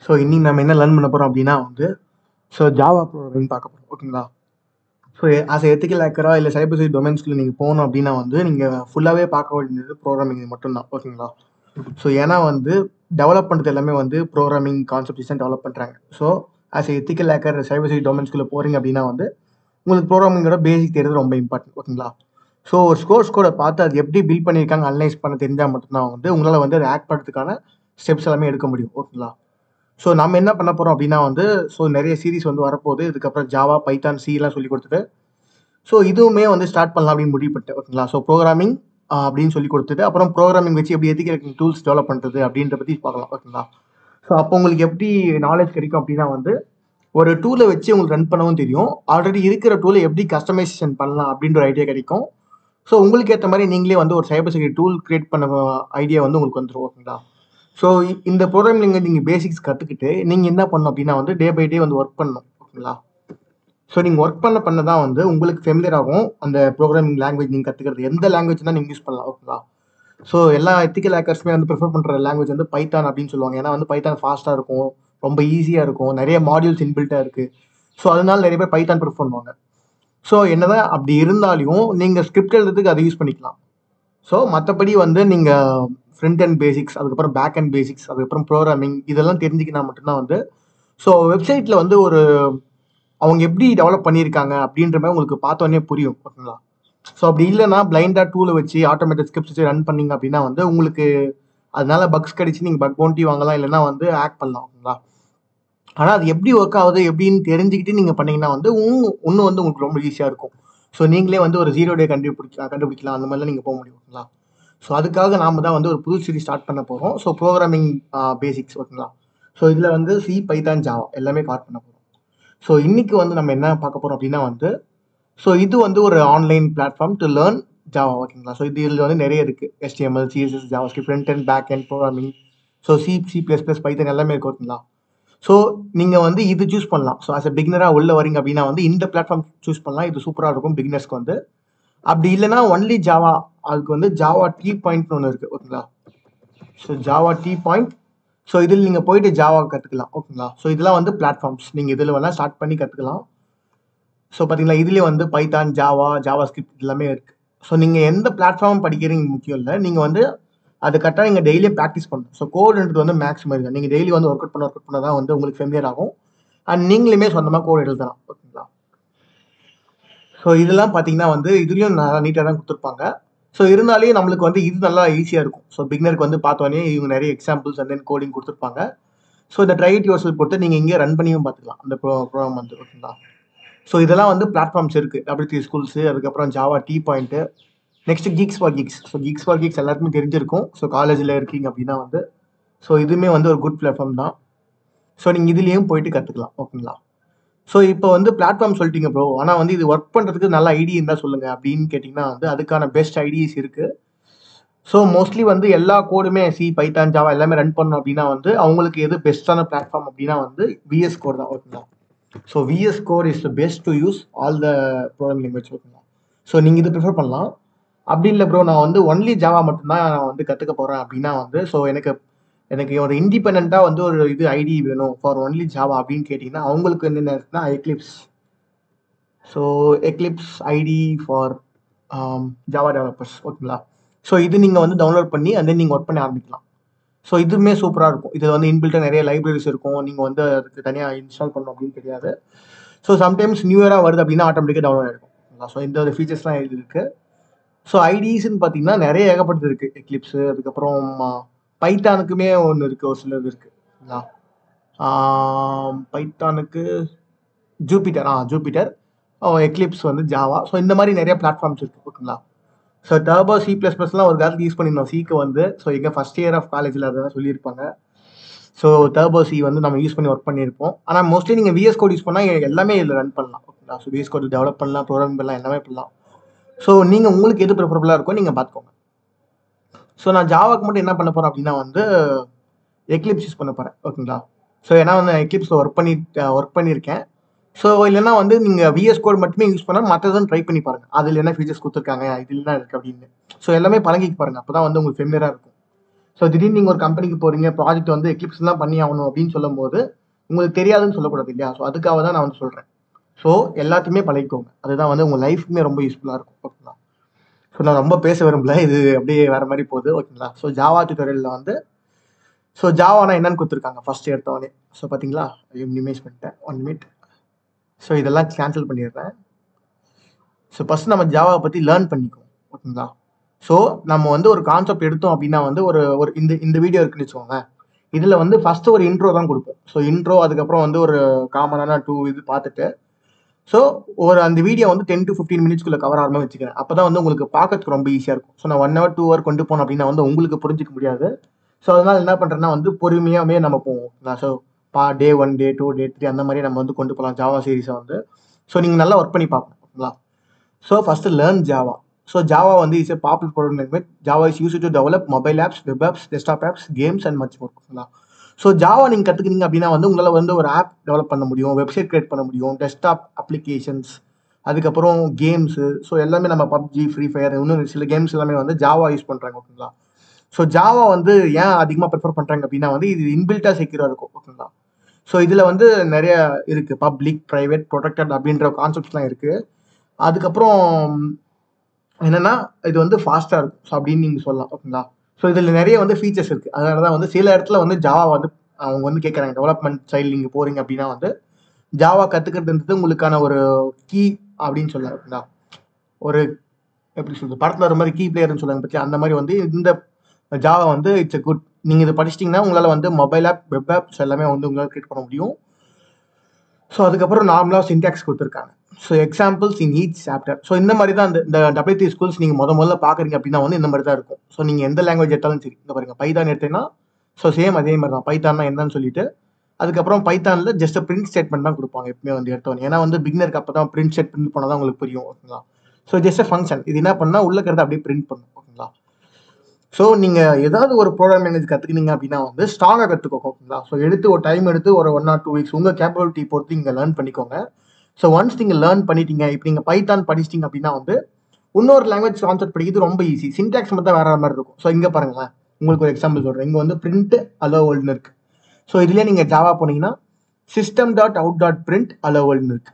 So இன்னைக்கு நம்ம என்ன லேர்ன் பண்ண போகிறோம் அப்படின்னா வந்து ஜாவா ப்ரோக்ராமிங் பார்க்க போகிறோம். ஓகேங்களா? ஸோ ஆஸ் எத்திக்கல் ஹேக்கரா இல்லை சைபர் செக்யூரிட்டி டொமைன்ஸ்குள்ள நீங்கள் போகணும் அப்படின்னா வந்து நீங்கள் ஃபுல்லாகவே பார்க்க வேண்டியது ப்ரோக்ராமிங் மட்டும்தான். ஓகேங்களா? ஸோ ஏன்னா வந்து டெவலப் பண்ணுறது எல்லாமே வந்து ப்ரோக்ராமிங் கான்செப்ட்ஸ் தான் டெவலப் பண்ணுறாங்க. So as ethical hacker cyber security டொமைன்ஸ்குள்ளே போகிறீங்க அப்படின்னா வந்து உங்களுக்கு ப்ரோக்ராமிங்கோட பேசிக் தெரியுது ரொம்ப இம்பார்ட்டன்ட். ஓகேங்களா? ஸோ ஒரு ஸ்கோர்ஸ் கோடை பார்த்து அது எப்படி பில்ட் பண்ணியிருக்காங்க அனலைஸ் பண்ண தெரிஞ்சால் மட்டும்தான் வந்து உங்களால் வந்து அதை ஆக்ட் பண்ணுறதுக்கான ஸ்டெப்ஸ் எல்லாமே எடுக்க முடியும். ஓகேங்களா? ஸோ நம்ம என்ன பண்ண போகிறோம் அப்படின்னா வந்து நிறைய சீரிஸ் வந்து வரப்போகுது. இதுக்கப்புறம் ஜாவா, பைத்தான், சிலாம் சொல்லி கொடுத்துட்டு இதுவுமே வந்து ஸ்டார்ட் பண்ணலாம் அப்படின்னு முடிவு பண்ணிட்டேன். ஓகேங்களா? ஸோ ப்ரோக்ராமிங் அப்படின்னு சொல்லி கொடுத்துட்டு அப்புறம் ப்ரோக்ராமிங் வச்சு எப்படி எத்திக்கல் டூல்ஸ் டெவலப் பண்ணுறது அப்படின்ற பற்றி பார்க்கலாம். ஓகேங்களா? ஸோ அப்போ உங்களுக்கு எப்படி நாலேஜ் கிடைக்கும் அப்படின்னா வந்து ஒரு டூலை வச்சு உங்களுக்கு ரன் பண்ணவும் தெரியும். ஆல்ரெடி இருக்கிற டூலை எப்படி கஸ்டமைசேஷன் பண்ணலாம் அப்படின்ற ஒரு ஐடியா கிடைக்கும். ஸோ உங்களுக்கு ஏற்ற மாதிரி நீங்களே வந்து ஒரு சைபர் செக்யூரிட்டி டூல் கிரியேட் பண்ண ஐடியா வந்து உங்களுக்கு வந்துடும். ஓகேங்களா? ஸோ இந்த ப்ரோக்ராமிங் நீங்கள் பேசிக்ஸ் கற்றுக்கிட்டு நீங்கள் என்ன பண்ணணும் அப்படின்னா வந்து டே பை டே வந்து ஒர்க் பண்ணணும். ஓகேங்களா? ஸோ நீங்கள் ஒர்க் பண்ண தான் வந்து உங்களுக்கு ஃபெமிலியர் ஆகும் அந்த ப்ரோக்ராமிங் லாங்குவேஜ் நீங்கள் கற்றுக்கிறது. எந்த லாங்குவேஜ் தான் நீங்கள் யூஸ் பண்ணலாம். ஓகேங்களா? ஸோ எல்லா எத்திக்கல் ஹேக்கர்ஸுமே வந்து ப்ரிஃபர் பண்ணுற லாங்குவேஜ் வந்து பைத்தான் அப்படின்னு சொல்லுவாங்க. ஏன்னா வந்து பைத்தான் ஃபாஸ்ட்டாக இருக்கும், ரொம்ப ஈஸியாக இருக்கும், நிறைய மாடியூல்ஸ் இன்பில்ட்டாக இருக்குது. ஸோ அதனால நிறைய பேர் பைத்தான் ப்ரிஃபர் பண்ணுவாங்க. ஸோ என்னதான் அப்படி இருந்தாலும் நீங்கள் ஸ்கிரிப்ட் எழுதுறதுக்கு அதை யூஸ் பண்ணிக்கலாம். ஸோ மற்றபடி வந்து நீங்கள் ஃப்ரண்ட் அண்ட் பேசிக்ஸ், அதுக்கப்புறம் பேக் அண்ட் பேசிக்ஸ், அதுக்கப்புறம் ப்ரோக்ராமிங் இதெல்லாம் தெரிஞ்சுக்கினா மட்டும்தான் வந்து வெப்சைட்டில் வந்து அவங்க எப்படி டெவலப் பண்ணியிருக்காங்க அப்படின்ற மாதிரி உங்களுக்கு பார்த்தோன்னே புரியும். ஓகேங்களா? ஸோ அப்படி இல்லைன்னா பிளைண்டாக டூலை வச்சு ஆட்டோமேட்டிக் ஸ்கிரிப்ட்ஸ் வச்சு ரன் பண்ணீங்க அப்படின்னா வந்து உங்களுக்கு அதனால பக்ஸ் கிடைச்சி நீங்கள் பக் பவுண்டி வாங்கலாம், இல்லைன்னா வந்து ஆக்ட் பண்ணலாம். ஓகேங்களா? ஆனால் அது எப்படி ஒர்க் ஆகுது எப்படின்னு தெரிஞ்சுக்கிட்டு நீங்கள் பண்ணீங்கன்னா வந்து இன்னும் வந்து உங்களுக்கு ரொம்ப ஈஸியாக இருக்கும். ஸோ நீங்களே வந்து ஒரு 0 டே கண்டுபிடிக்கலாம், அந்த மாதிரிலாம் நீங்கள் போக முடியும். ஓகேங்களா? ஸோ அதுக்காக நாம் தான் வந்து ஒரு புது சீரிஸ் ஸ்டார்ட் பண்ண போகிறோம். So programming basics. ஓகேங்களா? ஸோ இதில் வந்து சி, பைத்தான், ஜாவா எல்லாமே கவர் பண்ண போகிறோம். ஸோ இன்னைக்கு வந்து நம்ம என்ன பார்க்க போகிறோம் அப்படின்னா வந்து இது வந்து ஒரு online platform to learn Java. ஓகேங்களா? ஸோ இதில் வந்து நிறைய இருக்குது. HTML, CSS, JavaScript, front and back and programming, C++, Python எல்லாமே இருக்குது. ஓகேங்களா? ஸோ நீங்கள் வந்து இது சூஸ் பண்ணலாம். ஸோ ஆஸ் எ பிகினராக உள்ள வரீங்க அப்படின்னா வந்து இந்த பிளாட்ஃபார்ம் சூஸ் பண்ணலாம். இது சூப்பராக இருக்கும் பிகினர்ஸ்க்கு வந்து. அப்படி இல்லைன்னா ஒன்லி ஜாவா, அதுக்கு வந்து ஜாவா டீ பாயிண்ட்னு ஒன்று இருக்குது. ஓகேங்களா? So Java tea point. So இதில் நீங்கள் போயிட்டு ஜாவா கற்றுக்கலாம். ஓகேங்களா? ஸோ இதெல்லாம் வந்து பிளாட்ஃபார்ம்ஸ், நீங்கள் இதில் வேணால் ஸ்டார்ட் பண்ணி கற்றுக்கலாம். ஸோ பார்த்தீங்களா, இதுலேயே வந்து பைத்தான், ஜாவா ஸ்கிரிப்ட் எல்லாமே இருக்குது. ஸோ நீங்கள் எந்த பிளாட்ஃபார்ம் படிக்கிறீங்க முக்கியம் இல்லை, நீங்கள் வந்து அது கரெக்டாக நீங்கள் டெய்லியே ப்ராக்டிஸ் பண்ணணும். ஸோ கோடுன்றது வந்து மேக்ஸ் மாதிரி தான். நீங்கள் டெய்லி வந்து ஒர்க் அவுட் பண்ண தான் வந்து உங்களுக்கு ஃபெமிலியர் ஆகும். அண்ட் நீங்களுமே சொந்தமாக கோட் எழுதலாம். ஓகேங்களா? ஸோ இதெல்லாம் பார்த்தீங்கன்னா வந்து இதுலேயும் நல்லா நீட்டாக தான் கொடுத்துருப்பாங்க. ஸோ இருந்தாலே நம்மளுக்கு வந்து இது நல்லா ஈஸியாக இருக்கும். ஸோ பிகினருக்கு வந்து பார்த்தோன்னே இவங்க நிறைய எக்ஸாம்பிள்ஸ் அண்ட் தென் கோடிங் கொடுத்துருப்பாங்க. ஸோ இந்த ட்ரை இட் யுவர்செல்ஃப் பொறுத்து நீங்கள் இங்கே ரன் பண்ணியும் பார்த்துக்கலாம் அந்த ப்ரோக்ராம் வந்து. ஓகேங்களா? ஸோ இதெல்லாம் வந்து பிளாட்ஃபார்ம்ஸ் இருக்குது. W3 ஸ்கூல்ஸு, அதுக்கப்புறம் Java tea point, next Geeks for Geeks. So Geeks for Geeks எல்லாருக்குமே தெரிஞ்சிருக்கும். ஸோ காலேஜில் இருக்கீங்க அப்படின்னா வந்து இதுவுமே வந்து ஒரு குட் பிளாட்ஃபார்ம் தான். ஸோ நீங்கள் இதுலேயும் போயிட்டு கற்றுக்கலாம். ஓகேங்களா? ஸோ இப்போ வந்து பிளாட்ஃபார்ம் சொல்லிட்டீங்க ப்ரோ, ஆனால் வந்து இது ஒர்க் பண்ணுறதுக்கு நல்ல ஐடியா இருந்தால் சொல்லுங்கள் அப்படின்னு கேட்டிங்கன்னா வந்து அதுக்கான பெஸ்ட் ஐடியாஸ் இருக்குது. ஸோ மோஸ்ட்லி வந்து எல்லா கோடுமே சி, பைத்தான், ஜாவா எல்லாமே ரன் பண்ணணும் அப்படின்னா வந்து அவங்களுக்கு எது பெஸ்ட்டான பிளாட்ஃபார்ம் அப்படின்னா வந்து VS கோட் தான். ஓகேங்களா? So VS code is the best to use all the programming language. ஓகேங்களா? ஸோ நீங்கள் இது ப்ரிஃபர் பண்ணலாம். அப்படி இல்லை ப்ரோ, நான் வந்து ஒன்லி ஜாவா மட்டும்தான் நான் வந்து கற்றுக்க போகிறேன் அப்படின்னா வந்து எனக்கு ஒரு இண்டிபெண்ட்டாக வந்து ஒரு ஐடி வேணும் ஃபார் ஒன்லி ஜாவா அப்படின்னு கேட்டிங்கன்னா அவங்களுக்கு என்னென்ன இருக்குன்னா Eclipse. So Eclipse IDE for Java developers. ஓகேங்களா? ஸோ இது நீங்கள் வந்து டவுன்லோட் பண்ணி அந்த நீங்கள் ஒர்க் பண்ண ஆரம்பிக்கலாம். ஸோ இதுவுமே சூப்பராக இருக்கும். இதில் வந்து இன்பில்ட்டாக நிறைய லைப்ரரிஸ் இருக்கும். நீங்கள் வந்து அதுக்கு தனியாக இன்ஸ்டால் பண்ணணும் அப்படின்னு கிடையாது. ஸோ சம்டைம்ஸ் நியூ இயராக வருது அப்படின்னா ஆட்டோமேட்டிக்காக டவுன்லோட் ஆகிருக்கும். ஸோ இந்த ஃபீச்சர்ஸ்லாம் இது இருக்குது. ஸோ ஐடிஸ்ன்னு பார்த்தீங்கன்னா நிறைய ஏகப்பட்டது இருக்குது. எக்லிப்ஸு, அதுக்கப்புறம் பைத்தானுக்குமே ஒன்று இருக்குது, ஒரு சிலது இருக்குங்களா? பைத்தானுக்கு ஜூபிட்டர், எக்லிப்ஸ் வந்து ஜாவா. ஸோ இந்த மாதிரி நிறைய பிளாட்ஃபார்ம்ஸ் இருக்குது. ஓகேங்களா? ஸோ டர்போ, C++லாம் ஒரு காலத்தில் யூஸ் பண்ணியிருந்தோம் சிக்கு வந்து. ஸோ எங்கள் ஃபஸ்ட் இயர் ஆஃப் காலேஜில் அதை சொல்லியிருப்பாங்க. ஸோ டர்போ சி வந்து நம்ம யூஸ் பண்ணி ஒர்க் பண்ணியிருப்போம். ஆனால் மோஸ்ட்லி நீங்கள் VS கோட் யூஸ் பண்ணால் எல்லாமே இதில் ரன் பண்ணலாம். ஓகேங்களா? ஸோ VS கோட் டெவலப் பண்ணலாம், ப்ரோக்ராமிங் பண்ணலாம், எல்லாமே பண்ணலாம். ஸோ நீங்கள் உங்களுக்கு எது ப்ரிஃபரபுளாக இருக்கோ நீங்கள் பார்த்துக்கோங்க. ஸோ நான் ஜாவாக்கு மட்டும் என்ன பண்ண போகிறேன் அப்படின்னா வந்து எக்லிப்ஸ் யூஸ் பண்ண போகிறேன். ஓகேங்களா? ஸோ ஏன்னா வந்து எக்லிப்ஸில் ஒர்க் பண்ணியிருக்கேன். ஸோ இல்லைன்னா வந்து நீங்கள் VS கோட் மட்டுமே யூஸ் பண்ணால் மற்றதும் ட்ரை பண்ணி பாருங்கள். அதில் என்ன ஃபீச்சர்ஸ் கொடுத்துருக்காங்க, இதில் என்ன இருக்குது அப்படின்னு. ஸோ எல்லாமே பழகிக்கு பாருங்கள். அப்போ தான் வந்து உங்களுக்கு ஃபெமிலியராக இருக்கும். ஸோ திடீர்னு நீங்கள் ஒரு கம்பெனிக்கு போகிறீங்க, ப்ராஜெக்ட் வந்து எக்லிப்ஸ்லாம் பண்ணி ஆகணும் அப்படின்னு சொல்லும்போது உங்களுக்கு தெரியாதுன்னு சொல்லக்கூடாது இல்லையா? ஸோ அதுக்காக தான் நான் வந்து சொல்கிறேன். ஸோ எல்லாத்தையுமே பழகிக்கோங்க. அதுதான் வந்து உங்கள் லைஃப்க்குமே ரொம்ப யூஸ்ஃபுல்லாக இருக்கும். ஓகேங்களா? ஸோ நான் ரொம்ப பேச விரும்பல, இது அப்படியே வேறு மாதிரி போகுது. ஓகேங்களா? ஸோ ஜாவா டியூட்டோரியலில் வந்து ஸோ ஜாவானா என்னன்னு கொடுத்துருக்காங்க ஃபர்ஸ்ட் எடுத்தோடனே. ஸோ பார்த்தீங்களா, மினிமைஸ் பண்ணிட்டேன், 1 மினிட். ஸோ இதெல்லாம் கேன்சல் பண்ணிடுறேன். ஸோ ஃபர்ஸ்ட் நம்ம ஜாவாவை பற்றி லேர்ன் பண்ணிக்குவோம். ஓகேங்களா? ஸோ நம்ம வந்து ஒரு கான்செப்ட் எடுத்தோம் அப்படின்னா வந்து ஒரு ஒரு இந்த வீடியோ இருக்குன்னு வச்சுக்கோங்க. இதில் வந்து ஃபர்ஸ்ட் ஒரு இன்ட்ரோ தான் கொடுப்போம். ஸோ இன்ட்ரோ, அதுக்கப்புறம் வந்து ஒரு காமனான 2 இது பார்த்துட்டு, ஸோ ஒரு அந்த வீடியோ வந்து 10 to 15 மினிட்ஸ்க்குள்ள கவர் ஆகாமல் வச்சுக்கிறேன். அப்போ தான் வந்து உங்களுக்கு பார்க்கறதுக்கு ரொம்ப ஈஸியாக இருக்கும். ஸோ நான் 1 hour 2 hour கொண்டு போனோம் அப்படின்னா வந்து உங்களுக்கு புரிஞ்சிக்க முடியாது. ஸோ அதனால என்ன பண்ணுறேன்னா வந்து பொறுமையாகவே நம்ம போவோம். ஸோ டே 1, டே 2, டே 3 அந்த மாதிரி நம்ம வந்து கொண்டு போகலாம் ஜாவா சீரிஸை வந்து. ஸோ நீங்கள் நல்லா ஒர்க் பண்ணி பார்க்கணும். ஓகேங்களா? So first learn Java. So Java வந்து is a popular programming language. Java is used to develop mobile apps, web apps, desktop apps, games and much more. ஓகேங்களா? ஸோ ஜாவா நீங்கள் கற்றுக்கினீங்க அப்படின்னா வந்து உங்களால் வந்து ஒரு ஆப் டெவலப் பண்ண முடியும், வெப்சைட் கிரியேட் பண்ண முடியும், டெஸ்க்டாப் அப்ளிகேஷன்ஸ், அதுக்கப்புறம் கேம்ஸு. ஸோ எல்லாமே நம்ம பப்ஜி, ஃப்ரீ ஃபயர், இன்னும் சில கேம்ஸ் எல்லாமே வந்து ஜாவா யூஸ் பண்ணுறாங்க. ஓகேங்களா? ஸோ ஜாவா வந்து ஏன் அதிகமாக ப்ரிஃபர் பண்ணுறாங்க அப்படின்னா வந்து இது இன்பில்ட்டாக செக்யூராக இருக்கும். ஓகேங்களா? ஸோ இதில் வந்து நிறைய இருக்குது, பப்ளிக், ப்ரைவேட், ப்ரொடெக்டட் அப்படின்ற கான்செப்ட்ஸ்லாம் இருக்குது. அதுக்கப்புறம் என்னன்னா இது வந்து ஃபாஸ்ட்டாக இருக்கும். ஸோ அப்படின்னு நீங்கள் சொல்லலாம். ஓகேங்களா? ஸோ இதில் நிறைய வந்து ஃபீச்சர்ஸ் இருக்குது. அதனால தான் வந்து சில இடத்துல வந்து ஜாவா வந்து அவங்க வந்து கேட்குறாங்க, டெவலப்மெண்ட் சைடு நீங்கள் போகிறீங்க அப்படின்னா வந்து ஜாவா கற்றுக்கிறதுன்றது உங்களுக்கான ஒரு கீ அப்படின்னு சொல்லலாம். ஓகேங்களா? ஒரு எப்படி சொல்றது, படத்தில் வர மாதிரி கீ பிளேயர்னு சொல்லுவாங்க பற்றி, அந்த மாதிரி வந்து இந்த ஜாவா வந்து இட்ஸ் எ குட். நீங்கள் இதை படிச்சிட்டிங்கன்னா உங்களால் வந்து மொபைல் ஆப், வெப் ஆப்ஸ் எல்லாமே வந்து உங்களால் கிரியேட் பண்ண முடியும். ஸோ அதுக்கப்புறம் நார்மலாக சின்டாக்ஸ் கொடுத்துருக்காங்க. So examples in each chapter. So இந்த மாதிரி தான் இந்த W3 ஸ்கூல்ஸ் நீங்கள் முதல்ல பார்க்குறீங்க அப்படின்னா வந்து இந்த மாதிரி தான் இருக்கும். ஸோ நீங்கள் எந்த லாங்குவேஜ் எடுத்தாலும் சரி, இந்த பாருங்க பைத்தான் எடுத்தீங்கன்னா ஸோ சேம் அதே மாதிரி தான். பைத்தான்னா என்னன்னு சொல்லிட்டு அதுக்கப்புறம் பைத்தானில் ஜஸ்ட் பிரிண்ட் ஸ்டேட்மெண்ட் தான் கொடுப்பாங்க எப்பவுமே வந்து எடுத்தோன்னே. ஏன்னா வந்து பிகினருக்கு அப்போ தான் பிரிண்ட் ஸ்டேட்மெண்ட் பண்ணால் தான் உங்களுக்கு புரியும். ஓகேங்களா? ஸோ ஜஸ்ட் ஃபங்க்ஷன் இது என்ன பண்ணால் உள்ள இருக்கிறத அப்படியே பிரிண்ட் பண்ணும். ஓகேங்களா? ஸோ நீங்கள் ஏதாவது ஒரு ப்ரோக்ராம் லாங்குவேஜ் கற்றுக்கினீங்க அப்படின்னா வந்து ஸ்ட்ராங்காக கற்றுக்கோங்க. ஓகேங்களா? ஸோ எடுத்து ஒரு டைம் எடுத்து ஒரு 1 or 2 weeks உங்கள் கேப்பபிலிட்டி பொறுத்து நீங்கள் லேர்ன் பண்ணிக்கோங்க. ஸோ ஒன்ஸ் நீங்கள் லேர்ன் பண்ணிட்டீங்க, இப்போ நீங்கள் பைத்தான் படிச்சிட்டிங்க அப்படின்னா வந்து இன்னொரு லாங்குவேஜ் கான்செப்ட் படிக்கிறது ரொம்ப ஈஸி. சின்டாக்ஸ் மட்டும் வேற மாதிரி இருக்கும். ஸோ இங்கே பாருங்களேன், உங்களுக்கு ஒரு எக்ஸாம்பிள் சொல்கிறேன். இங்கே வந்து பிரிண்ட் அலோவல்னு இருக்கு. ஸோ இதுலேயே நீங்கள் ஜாவா போனீங்கன்னா system.out.print அலோவல்னு இருக்கு.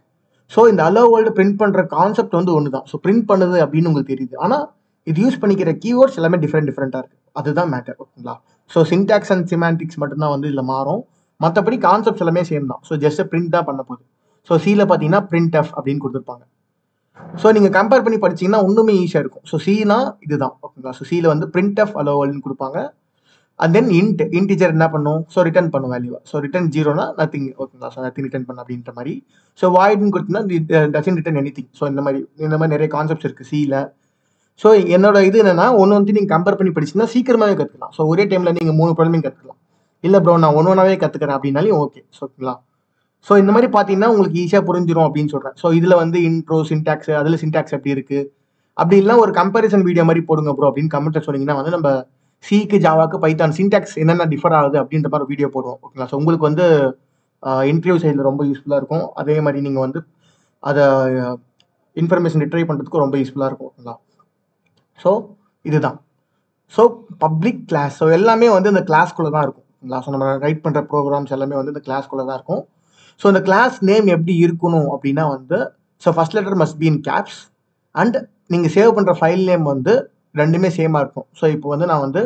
ஸோ இந்த அலோவல்டு பிரிண்ட் பண்ணுற கான்செப்ட் வந்து ஒன்று தான். ஸோ பிரிண்ட் பண்ணுது அப்படின்னு உங்களுக்கு தெரியுது. ஆனால் இது யூஸ் பண்ணிக்கிற கீவேர்ட்ஸ் எல்லாமே டிஃப்ரெண்ட்டாக இருக்குது. அதுதான் மேட்டர். ஓகேங்களா? ஸோ சின்டாக்ஸ் அண்ட் சிமாண்டிக்ஸ் மட்டும்தான் வந்து இதில் மாறும். மற்றபடி கான்செப்ட்ஸ் எல்லாமே சேம் தான். ஸோ ஜஸ்ட் பிரிண்ட் தான் பண்ண போகுது. ஸோ சியில் பார்த்தீங்கன்னா பிரிண்ட் எஃப் அப்படின்னு கொடுத்துருப்பாங்க. ஸோ நீங்கள் கம்பேர் பண்ணி படிச்சிங்கன்னா இன்னுமே ஈஸியாக இருக்கும். ஸோ சினா இதுதான். ஓகேங்களா? ஸோ சியில் வந்து பிரிண்ட் எஃப் அலோவல்னு கொடுப்பாங்க. அண்ட் தென் இன்டிஜர் என்ன பண்ணும்? ஸோ ரிட்டர்ன் பண்ணும் வேல்யூவா. ஸோ ரிட்டர்ன் 0னா நத்திங். ஓகேங்களா? ஸோ நத்திங் ரிட்டர்ன் பண்ண அப்படின்ற மாதிரி. ஸோ வாய்டுன்னு கொடுத்தீங்கன்னா டசன் ரிட்டர்ன் எனிதிங். ஸோ இந்த மாதிரி நிறைய கான்செப்ட்ஸ் இருக்குது சியில். ஸோ என்னோட இது என்னன்னா ஒன்று வந்து நீங்கள் கம்பேர் பண்ணி படிச்சிங்கன்னா சீக்கிரமாகவே கற்றுக்கலாம். ஸோ ஒரே டைமில் நீங்கள் 3 ப்ரோக்ராமிங் கற்றுக்கலாம். இல்லை ப்ரோ நான் ஒன்றாவே கற்றுக்கிறேன் அப்படின்னாலும் ஓகே. ஸோ ஓகேங்களா? ஸோ இந்த மாதிரி பார்த்தீங்கன்னா உங்களுக்கு ஈஸியாக புரிஞ்சிடும் அப்படின்னு சொல்கிறேன். ஸோ இதில் வந்து இன்ட்ரோ, சின்டாக்ஸ், அதில் சின்டாக்ஸ் எப்படி இருக்குது அப்படி இல்லைனா ஒரு கம்பேரிசன் வீடியோ மாதிரி போடுங்க ப்ரோ அப்படின்னு கமெண்ட்டில் சொன்னீங்கன்னா வந்து நம்ம சிக்கு, ஜாவாக்கு, பைத்தான் சின்டாக்ஸ் என்னென்ன டிஃபர் ஆகுது அப்படின்ற மாதிரி வீடியோ போடுவோம். ஓகேங்களா? ஸோ உங்களுக்கு வந்து இன்டர்வியூ சைடில் ரொம்ப யூஸ்ஃபுல்லாக இருக்கும். அதே மாதிரி நீங்கள் வந்து அதை இன்ஃபர்மேஷன் ரிட்ரைவ் பண்ணுறதுக்கு ரொம்ப யூஸ்ஃபுல்லாக இருக்கும். ஓகேங்களா? ஸோ இதுதான். So public class. ஸோ எல்லாமே வந்து இந்த கிளாஸ்க்குள்ளே தான் இருக்கும். ஸோ நம்ம ரைட் பண்ணுற ப்ரோக்ராம்ஸ் எல்லாமே வந்து இந்த கிளாஸ்க்குள்ளே தான் இருக்கும். ஸோ இந்த கிளாஸ் நேம் எப்படி இருக்கணும் அப்படின்னா வந்து so first letter must be in caps and நீங்கள் சேவ் பண்ணுற ஃபைல் நேம் வந்து ரெண்டுமே சேமாக இருக்கும். ஸோ இப்போ வந்து நான் வந்து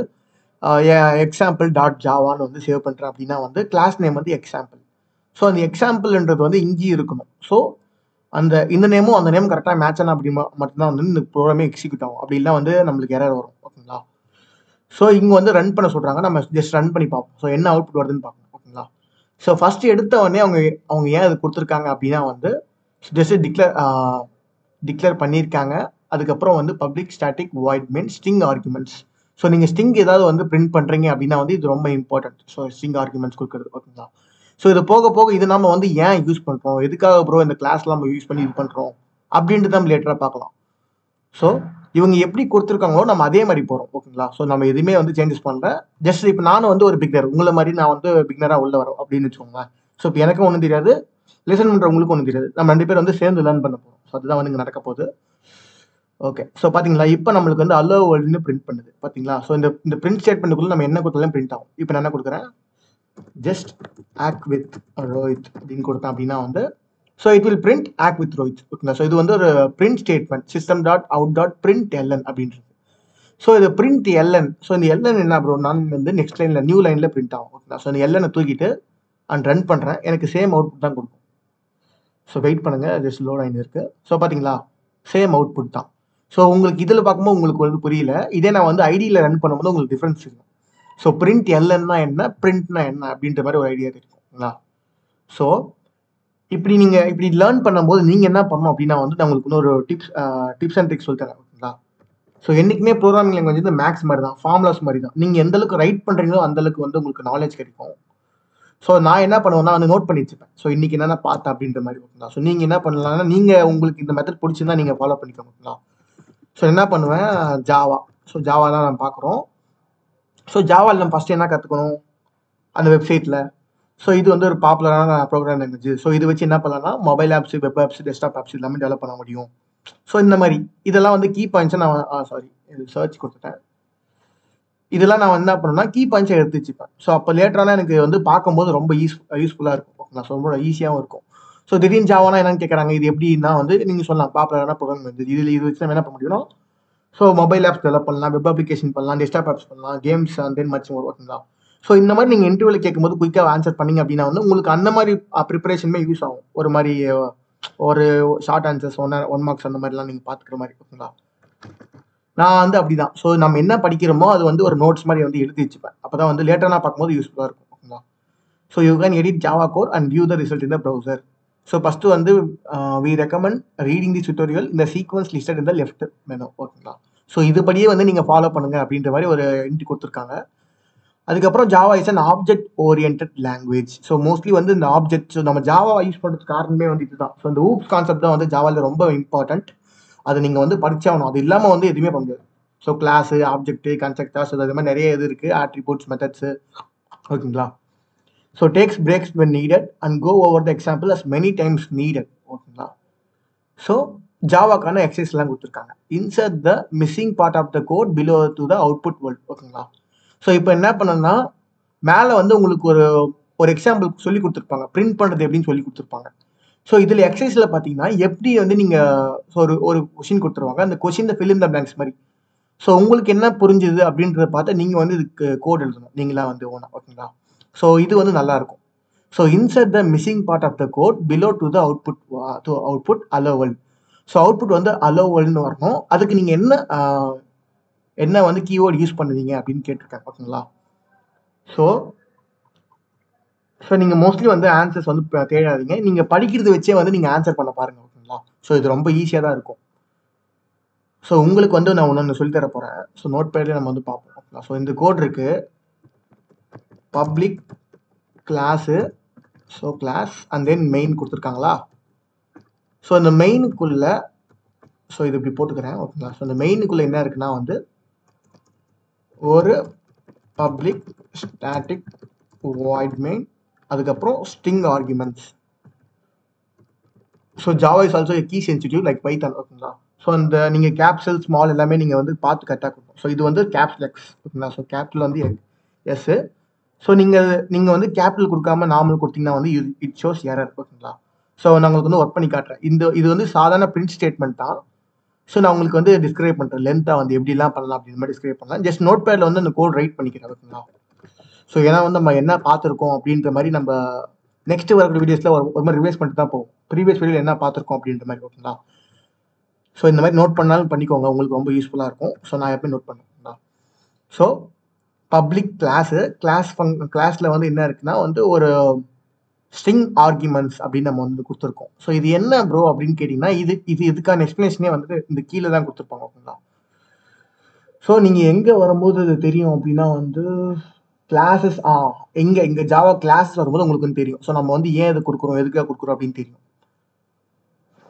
example.javaன்னு வந்து சேவ் பண்ணுறேன் அப்படின்னா வந்து கிளாஸ் நேம் வந்து எக்ஸாம்பிள். ஸோ அந்த எக்ஸாம்பிள்ன்றது வந்து இங்கேயும் இருக்கணும். ஸோ இந்த நேமும் அந்த நேம் கரெக்டாக மேட்ச் ஆனால் அப்படி மட்டும்தான் வந்து இந்த ப்ரோக்ராமே எக்ஸிக்யூட் ஆகும். அப்படி இல்லை வந்து நம்மளுக்கு எரர் வரும். ஓகேங்களா? ஸோ இங்கே வந்து ரன் பண்ண சொல்கிறாங்க, நம்ம ஜஸ்ட் ரன் பண்ணி பார்ப்போம். ஸோ என்ன அவுட்புட் வருதுன்னு பார்ப்போம். ஓகேங்களா? ஸோ ஃபஸ்ட்டு எடுத்த உடனே அவங்க ஏன் அது கொடுத்துருக்காங்க அப்படின்னா வந்து ஜஸ்ட் டிக்ளேர் பண்ணியிருக்காங்க. அதுக்கப்புறம் வந்து public static void main string arguments. So நீங்கள் ஸ்ட்ரிங் ஏதாவது வந்து பிரிண்ட் பண்ணுறீங்க அப்படின்னா வந்து இது ரொம்ப இம்பார்ட்டன்ட். ஸோ ஸ்ட்ரிங் ஆர்குமெண்ட்ஸ் கொடுக்குறது. ஓகேங்களா? ஸோ இது போக போக இது நம்ம வந்து ஏன் யூஸ் பண்ணுறோம், எதுக்காக ப்ரோ இந்த கிளாஸ்லாம் நம்ம யூஸ் பண்ணி இது பண்ணுறோம் அப்படின்ட்டு நம்ம லேட்டராக பார்க்கலாம். ஸோ இவங்க எப்படி கொடுத்துருக்காங்களோ நம்ம அதே மாதிரி போகிறோம். ஓகேங்களா? ஸோ நம்ம எதுவுமே வந்து சேஞ்சஸ் பண்ணல. ஜஸ்ட் இப்போ நானும் வந்து ஒரு பிக்னர், உங்களை மாதிரி நான் வந்து பிக்னராக உள்ள வரோம் அப்படின்னு வச்சுக்கோங்களேன். ஸோ இப்போ எனக்கும் ஒன்றும் தெரியாது, லிசன் பண்ணுற உங்களுக்கு ஒன்றும் தெரியாது. நம்ம 2 பேர் வந்து சேர்ந்து லேர்ன் பண்ண போகிறோம். ஸோ அதுதான் வந்து இங்கே நடக்க போகுது. ஓகே. ஸோ பார்த்தீங்களா, இப்போ நம்மளுக்கு வந்து அல்லோ வேர்ல்டுன்னு பிரிண்ட் பண்ணுது. பார்த்தீங்களா? ஸோ இந்த பிரிண்ட் ஸ்டேட்மெண்ட்டுக்குள்ள நம்ம என்ன கொடுத்தாலும் பிரிண்ட் ஆகும். இப்போ நான் என்ன கொடுக்குறேன், ஜஸ்ட் ஆக்ட் வித் ரோஹித் அப்படின்னு கொடுத்தேன் அப்படின்னா வந்து, so it will print act with Rohit. ஓகேங்களா? ஸோ இது வந்து ஒரு print statement system dot out dot print LN அப்படின்றது. ஸோ இது பிரிண்ட் எல்என். ஸோ இந்த எல்என் என்ன ப்ரோ, நான் வந்து நெக்ஸ்ட் லைனில் நியூ லைனில் பிரிண்ட் ஆகும். ஓகேங்களா? ஸோ இந்த எல்எனை தூக்கிட்டு அண்ட் ரன் பண்ணுறேன், எனக்கு சேம் அவுட்புட் தான் கொடுக்கும். ஸோ வெயிட் பண்ணுங்க, ஜஸ்ட் லோட் ஆகி இருக்கு. ஸோ பார்த்தீங்களா, சேம் அவுட்புட் தான். ஸோ உங்களுக்கு இதில் பார்க்கும்போது உங்களுக்கு வந்து புரியல, இதே நான் வந்து ஐடியில் ரன் பண்ணும்போது உங்களுக்கு டிஃப்ரென்ஸ் இருக்கும். ஸோ பிரிண்ட் எல்என்னா என்ன, பிரிண்ட்னா என்ன அப்படின்ற மாதிரி ஒரு ஐடியா இருக்குங்களா? ஸோ இப்படி நீங்கள் இப்படி லேர்ன் பண்ணும்போது நீங்கள் என்ன பண்ணணும் அப்படின்னா வந்து நான் உங்களுக்கு இன்னொரு டிப்ஸ் அண்ட் ட்ரிக்ஸ் சொல்லித்தரேன். ஓகேங்களா? ஸோ என்றைக்குமே ப்ரோக்ராமிங் லாங்குவேஜ் வந்து மேக்ஸ் மாதிரி தான், ஃபார்முலாஸ் மாதிரி தான். நீங்கள் எந்த அளவுக்கு ரைட் பண்ணுறீங்களோ அந்த அளவுக்கு வந்து உங்களுக்கு நாலேஜ் கிடைக்கும். ஸோ நான் என்ன பண்ணுவேன்னா வந்து நோட் பண்ணி வச்சுப்பேன். ஸோ இன்னைக்கு என்னென்ன பார்த்தேன் அப்படின்ற மாதிரி. ஓகேங்களா? ஸோ நீங்கள் என்ன பண்ணலாம்னா, நீங்கள் உங்களுக்கு இந்த மெத்தட் பிடிச்சிருந்தா நீங்கள் ஃபாலோ பண்ணிக்கோங்க. ஓகேங்களா? ஸோ என்ன பண்ணுவேன், ஜாவா. ஸோ ஜாவா தான் நம்ம பார்க்குறோம். ஸோ ஜாவாவில் நம்ம ஃபஸ்ட்டு என்ன கற்றுக்கணும் அந்த வெப்சைட்டில். ஸோ இது வந்து ஒரு பாப்புலரான ப்ரோக்ராம் லாங்குவேஜ். ஸோ இது வச்சு என்ன பண்ணலாம்னா mobile apps, web apps, desktop apps எல்லாமே டெவலப் பண்ண முடியும். ஸோ இந்த மாதிரி இதெல்லாம் வந்து கீ பாயிண்ட்ஸை நான் இது சர்ச் கொடுத்துட்டேன். இதெல்லாம் நான் என்ன பண்ணுவேன்னா கீ பாயிண்ட்ஸை எடுத்து வச்சுப்பேன். ஸோ அப்போ லேட்டரான எனக்கு வந்து பார்க்கும்போது ரொம்ப யூஸ்ஃபுல்லாக இருக்கும். ஓகேங்களா? ஸோ ரொம்ப ஈஸியாகவும் இருக்கும். ஸோ திடீர்னு ஜாவானா என்னன்னு கேட்குறாங்க, இது எப்படின்னா வந்து நீங்கள் சொல்லலாம் பாப்புலரான ப்ரோக்ராம் லாங்குவேஜ். இது வச்சு நம்ம என்ன பண்ண முடியும்னா, ஸோ மொபைல் ஆப்ஸ் டெவலப் பண்ணலாம், வெப் அப்ளிகேஷன் பண்ணலாம், டெஸ்க்டாப் ஆப்ஸ் பண்ணலாம், games and then much more. ஓகேங்களா? ஸோ இந்த மாதிரி நீங்கள் இன்டர்வியூவில் கேட்கும்போது குயிக்காக ஆன்சர் பண்ணீங்க அப்படின்னா வந்து உங்களுக்கு அந்த மாதிரி ப்ரிப்பரேஷனுமே யூஸ் ஆகும். ஒரு மாதிரி ஒரு ஷார்ட் ஆன்சர்ஸ், ஒன் மார்க்ஸ் அந்த மாதிரிலாம் நீங்கள் பார்த்துக்கிற மாதிரி. ஓகேங்களா? நான் வந்து அப்படிதான். ஸோ நம்ம என்ன படிக்கிறோமோ அது வந்து ஒரு நோட்ஸ் மாதிரி வந்து எழுதி வச்சுப்பேன். அப்போ தான் வந்து லேட்டராக நான் பார்க்கும்போது யூஸ்ஃபுல்லாக இருக்கும். ஓகேங்களா? So you can edit Java code and view the result in the browser. So first வந்து we recommend reading the tutorial இந்த சீக்வன்ஸ் லிஸ்டட் இந்த லெஃப்ட் மெனு. ஓகேங்களா? ஸோ இதுபடியே வந்து நீங்கள் ஃபாலோ பண்ணுங்க அப்படின்ற மாதிரி ஒரு இன்ட் கொடுத்துருக்காங்க. அதுக்கப்புறம் Java is an object oriented language. So mostly வந்து இந்த ஆப்ஜெக்ட், ஸோ நம்ம ஜாவா யூஸ் பண்ணுறதுக்கு காரணமே வந்து இதுதான். ஸோ இந்த ஊப்ஸ் கான்செப்ட் தான் வந்து ஜாவாவில் ரொம்ப இம்பார்ட்டன்ட். அதை நீங்கள் வந்து படிச்சாகணும். அது இல்லாமல் வந்து எதுவுமே பண்ண முடியாது. ஸோ கிளாஸு, ஆப்ஜெக்ட், கன்ஸ்ட்ரக்டர்ஸ், அது மாதிரி நிறைய இது இருக்குது, ஆட்ரிபியூட்ஸ், மெத்தட்ஸு. ஓகேங்களா? So takes breaks when needed and go over the example as many times needed. ஓகேங்களா? ஸோ ஜாவாக்கான எக்ஸசைஸ்லாம் கொடுத்துருக்காங்க. Insert the missing part of the code below to the output world. ஓகேங்களா? ஸோ இப்போ என்ன பண்ணணும்னா மேலே வந்து உங்களுக்கு ஒரு எக்ஸாம்பிள் சொல்லி கொடுத்துருப்பாங்க, பிரிண்ட் பண்ணுறது எப்படின்னு சொல்லி கொடுத்துருப்பாங்க. ஸோ இதில் எக்ஸசைஸில் பார்த்தீங்கன்னா எப்படி வந்து நீங்கள் ஒரு கொஷின் கொடுத்துருவாங்க, அந்த question fill in the blanks மாதிரி. ஸோ உங்களுக்கு என்ன புரிஞ்சுது அப்படின்றத பார்த்து நீங்கள் வந்து இதுக்கு கோட் எழுதணும் நீங்களா வந்து ஓனா. ஓகேங்களா? ஸோ இது வந்து நல்லா இருக்கும். So insert the missing part of the code below to the output hello world. So output வந்து அலோவல்னு வரணும். அதுக்கு நீங்கள் என்ன வந்து கீவேர்டு யூஸ் பண்ணுவீங்க அப்படின்னு கேட்டிருக்காங்க. ஓகேங்களா? ஸோ நீங்கள் மோஸ்ட்லி வந்து ஆன்சர்ஸ் வந்து தேடாதீங்க, நீங்கள் படிக்கிறது வச்சே வந்து நீங்கள் ஆன்சர் பண்ண பாருங்க. ஓகேங்களா? ஸோ இது ரொம்ப ஈஸியாக தான் இருக்கும். ஸோ உங்களுக்கு வந்து நான் ஒன்று சொல்லி தர போகிறேன். ஸோ நோட் பேட்லேயே நம்ம வந்து பார்ப்போம். ஓகேங்களா? ஸோ இந்த கோட் இருக்கு, public class, so class and then main கொடுத்துருக்காங்களா? ஸோ இந்த மெயினுக்குள்ள, ஸோ இது இப்படி போட்டுக்கிறேன். ஓகேங்களா? ஸோ இந்த மெயினுக்குள்ள என்ன இருக்குன்னா வந்து ஒரு பப்ளிக் ஸ்டாட்டிக் வாய்ட் மெயின், அதுக்கப்புறம் string arguments. So Java is also key sensitive like Python. ஓகேங்களா? ஸோ அந்த நீங்கள் கேப்சல் ஸ்மால் எல்லாமே நீங்கள் வந்து பார்த்து கரெக்டாக கொடுக்கணும். ஸோ இது வந்து கேப்சல் எக்ஸ். ஓகேங்களா? ஸோ கேபிட்டல் வந்து எஸ்ஸு. ஸோ நீங்கள் வந்து கேபிட்டல் கொடுக்காம நார்மல் கொடுத்தீங்கன்னா வந்து இட் ஷோஸ் எரர். ஓகேங்களா? ஸோ நான் உங்களுக்கு வந்து ஒர்க் பண்ணி காட்டுறேன். இது வந்து சாதாரண பிரிண்ட் ஸ்டேட்மெண்ட் தான். ஸோ நான் உங்களுக்கு வந்து டிஸ்கிரைப் பண்ணுறேன், லென்த்தாக வந்து எப்படிலாம் பண்ணலாம் அப்படின்னு மாதிரி டிஸ்கிரைப் பண்ணலாம். ஜஸ்ட் நோட் பேடில் வந்து அந்த கோட் ரைட் பண்ணிக்கிறேன். ஓகேங்களா? ஸோ ஏன்னா வந்து நம்ம என்ன பார்த்துருக்கோம் அப்படின்ற மாதிரி நம்ம நெக்ஸ்ட் வரக்கூடிய வீடியோஸில் ஒரு மாதிரி ரிவைஸ் பண்ணிட்டு தான் போகும், ப்ரீவியஸ் வீடியோவில் என்ன பார்த்துருக்கோம் அப்படின்ற மாதிரி. ஓகேங்களா? ஸோ இந்த மாதிரி நோட் பண்ணாலும் பண்ணிக்கோங்க, உங்களுக்கு ரொம்ப யூஸ்ஃபுல்லாக இருக்கும். ஸோ நான் எப்பயும் நோட் பண்ணுவேன். ஸோ பப்ளிக் கிளாஸில் வந்து என்ன இருக்குன்னா வந்து ஒரு ஸ்ட்ரிங் ஆர்குமெண்ட்ஸ் அப்படின்னு நம்ம வந்து கொடுத்துருக்கோம். ஸோ இது என்ன ப்ரோ அப்படின்னு கேட்டிங்கன்னா இதுக்கான எக்ஸ்பிளேஷனே வந்துட்டு இந்த கீழே தான் கொடுத்துருப்பாங்க. ஓகேங்களா? ஸோ நீங்கள் எங்கே வரும்போது இது தெரியும் அப்படின்னா வந்து கிளாஸஸ் இங்கே ஜாவா கிளாஸ் வரும்போது உங்களுக்கு வந்து தெரியும். ஸோ நம்ம வந்து ஏன் இது கொடுக்குறோம், எதுக்காக கொடுக்குறோம் அப்படின்னு தெரியும்.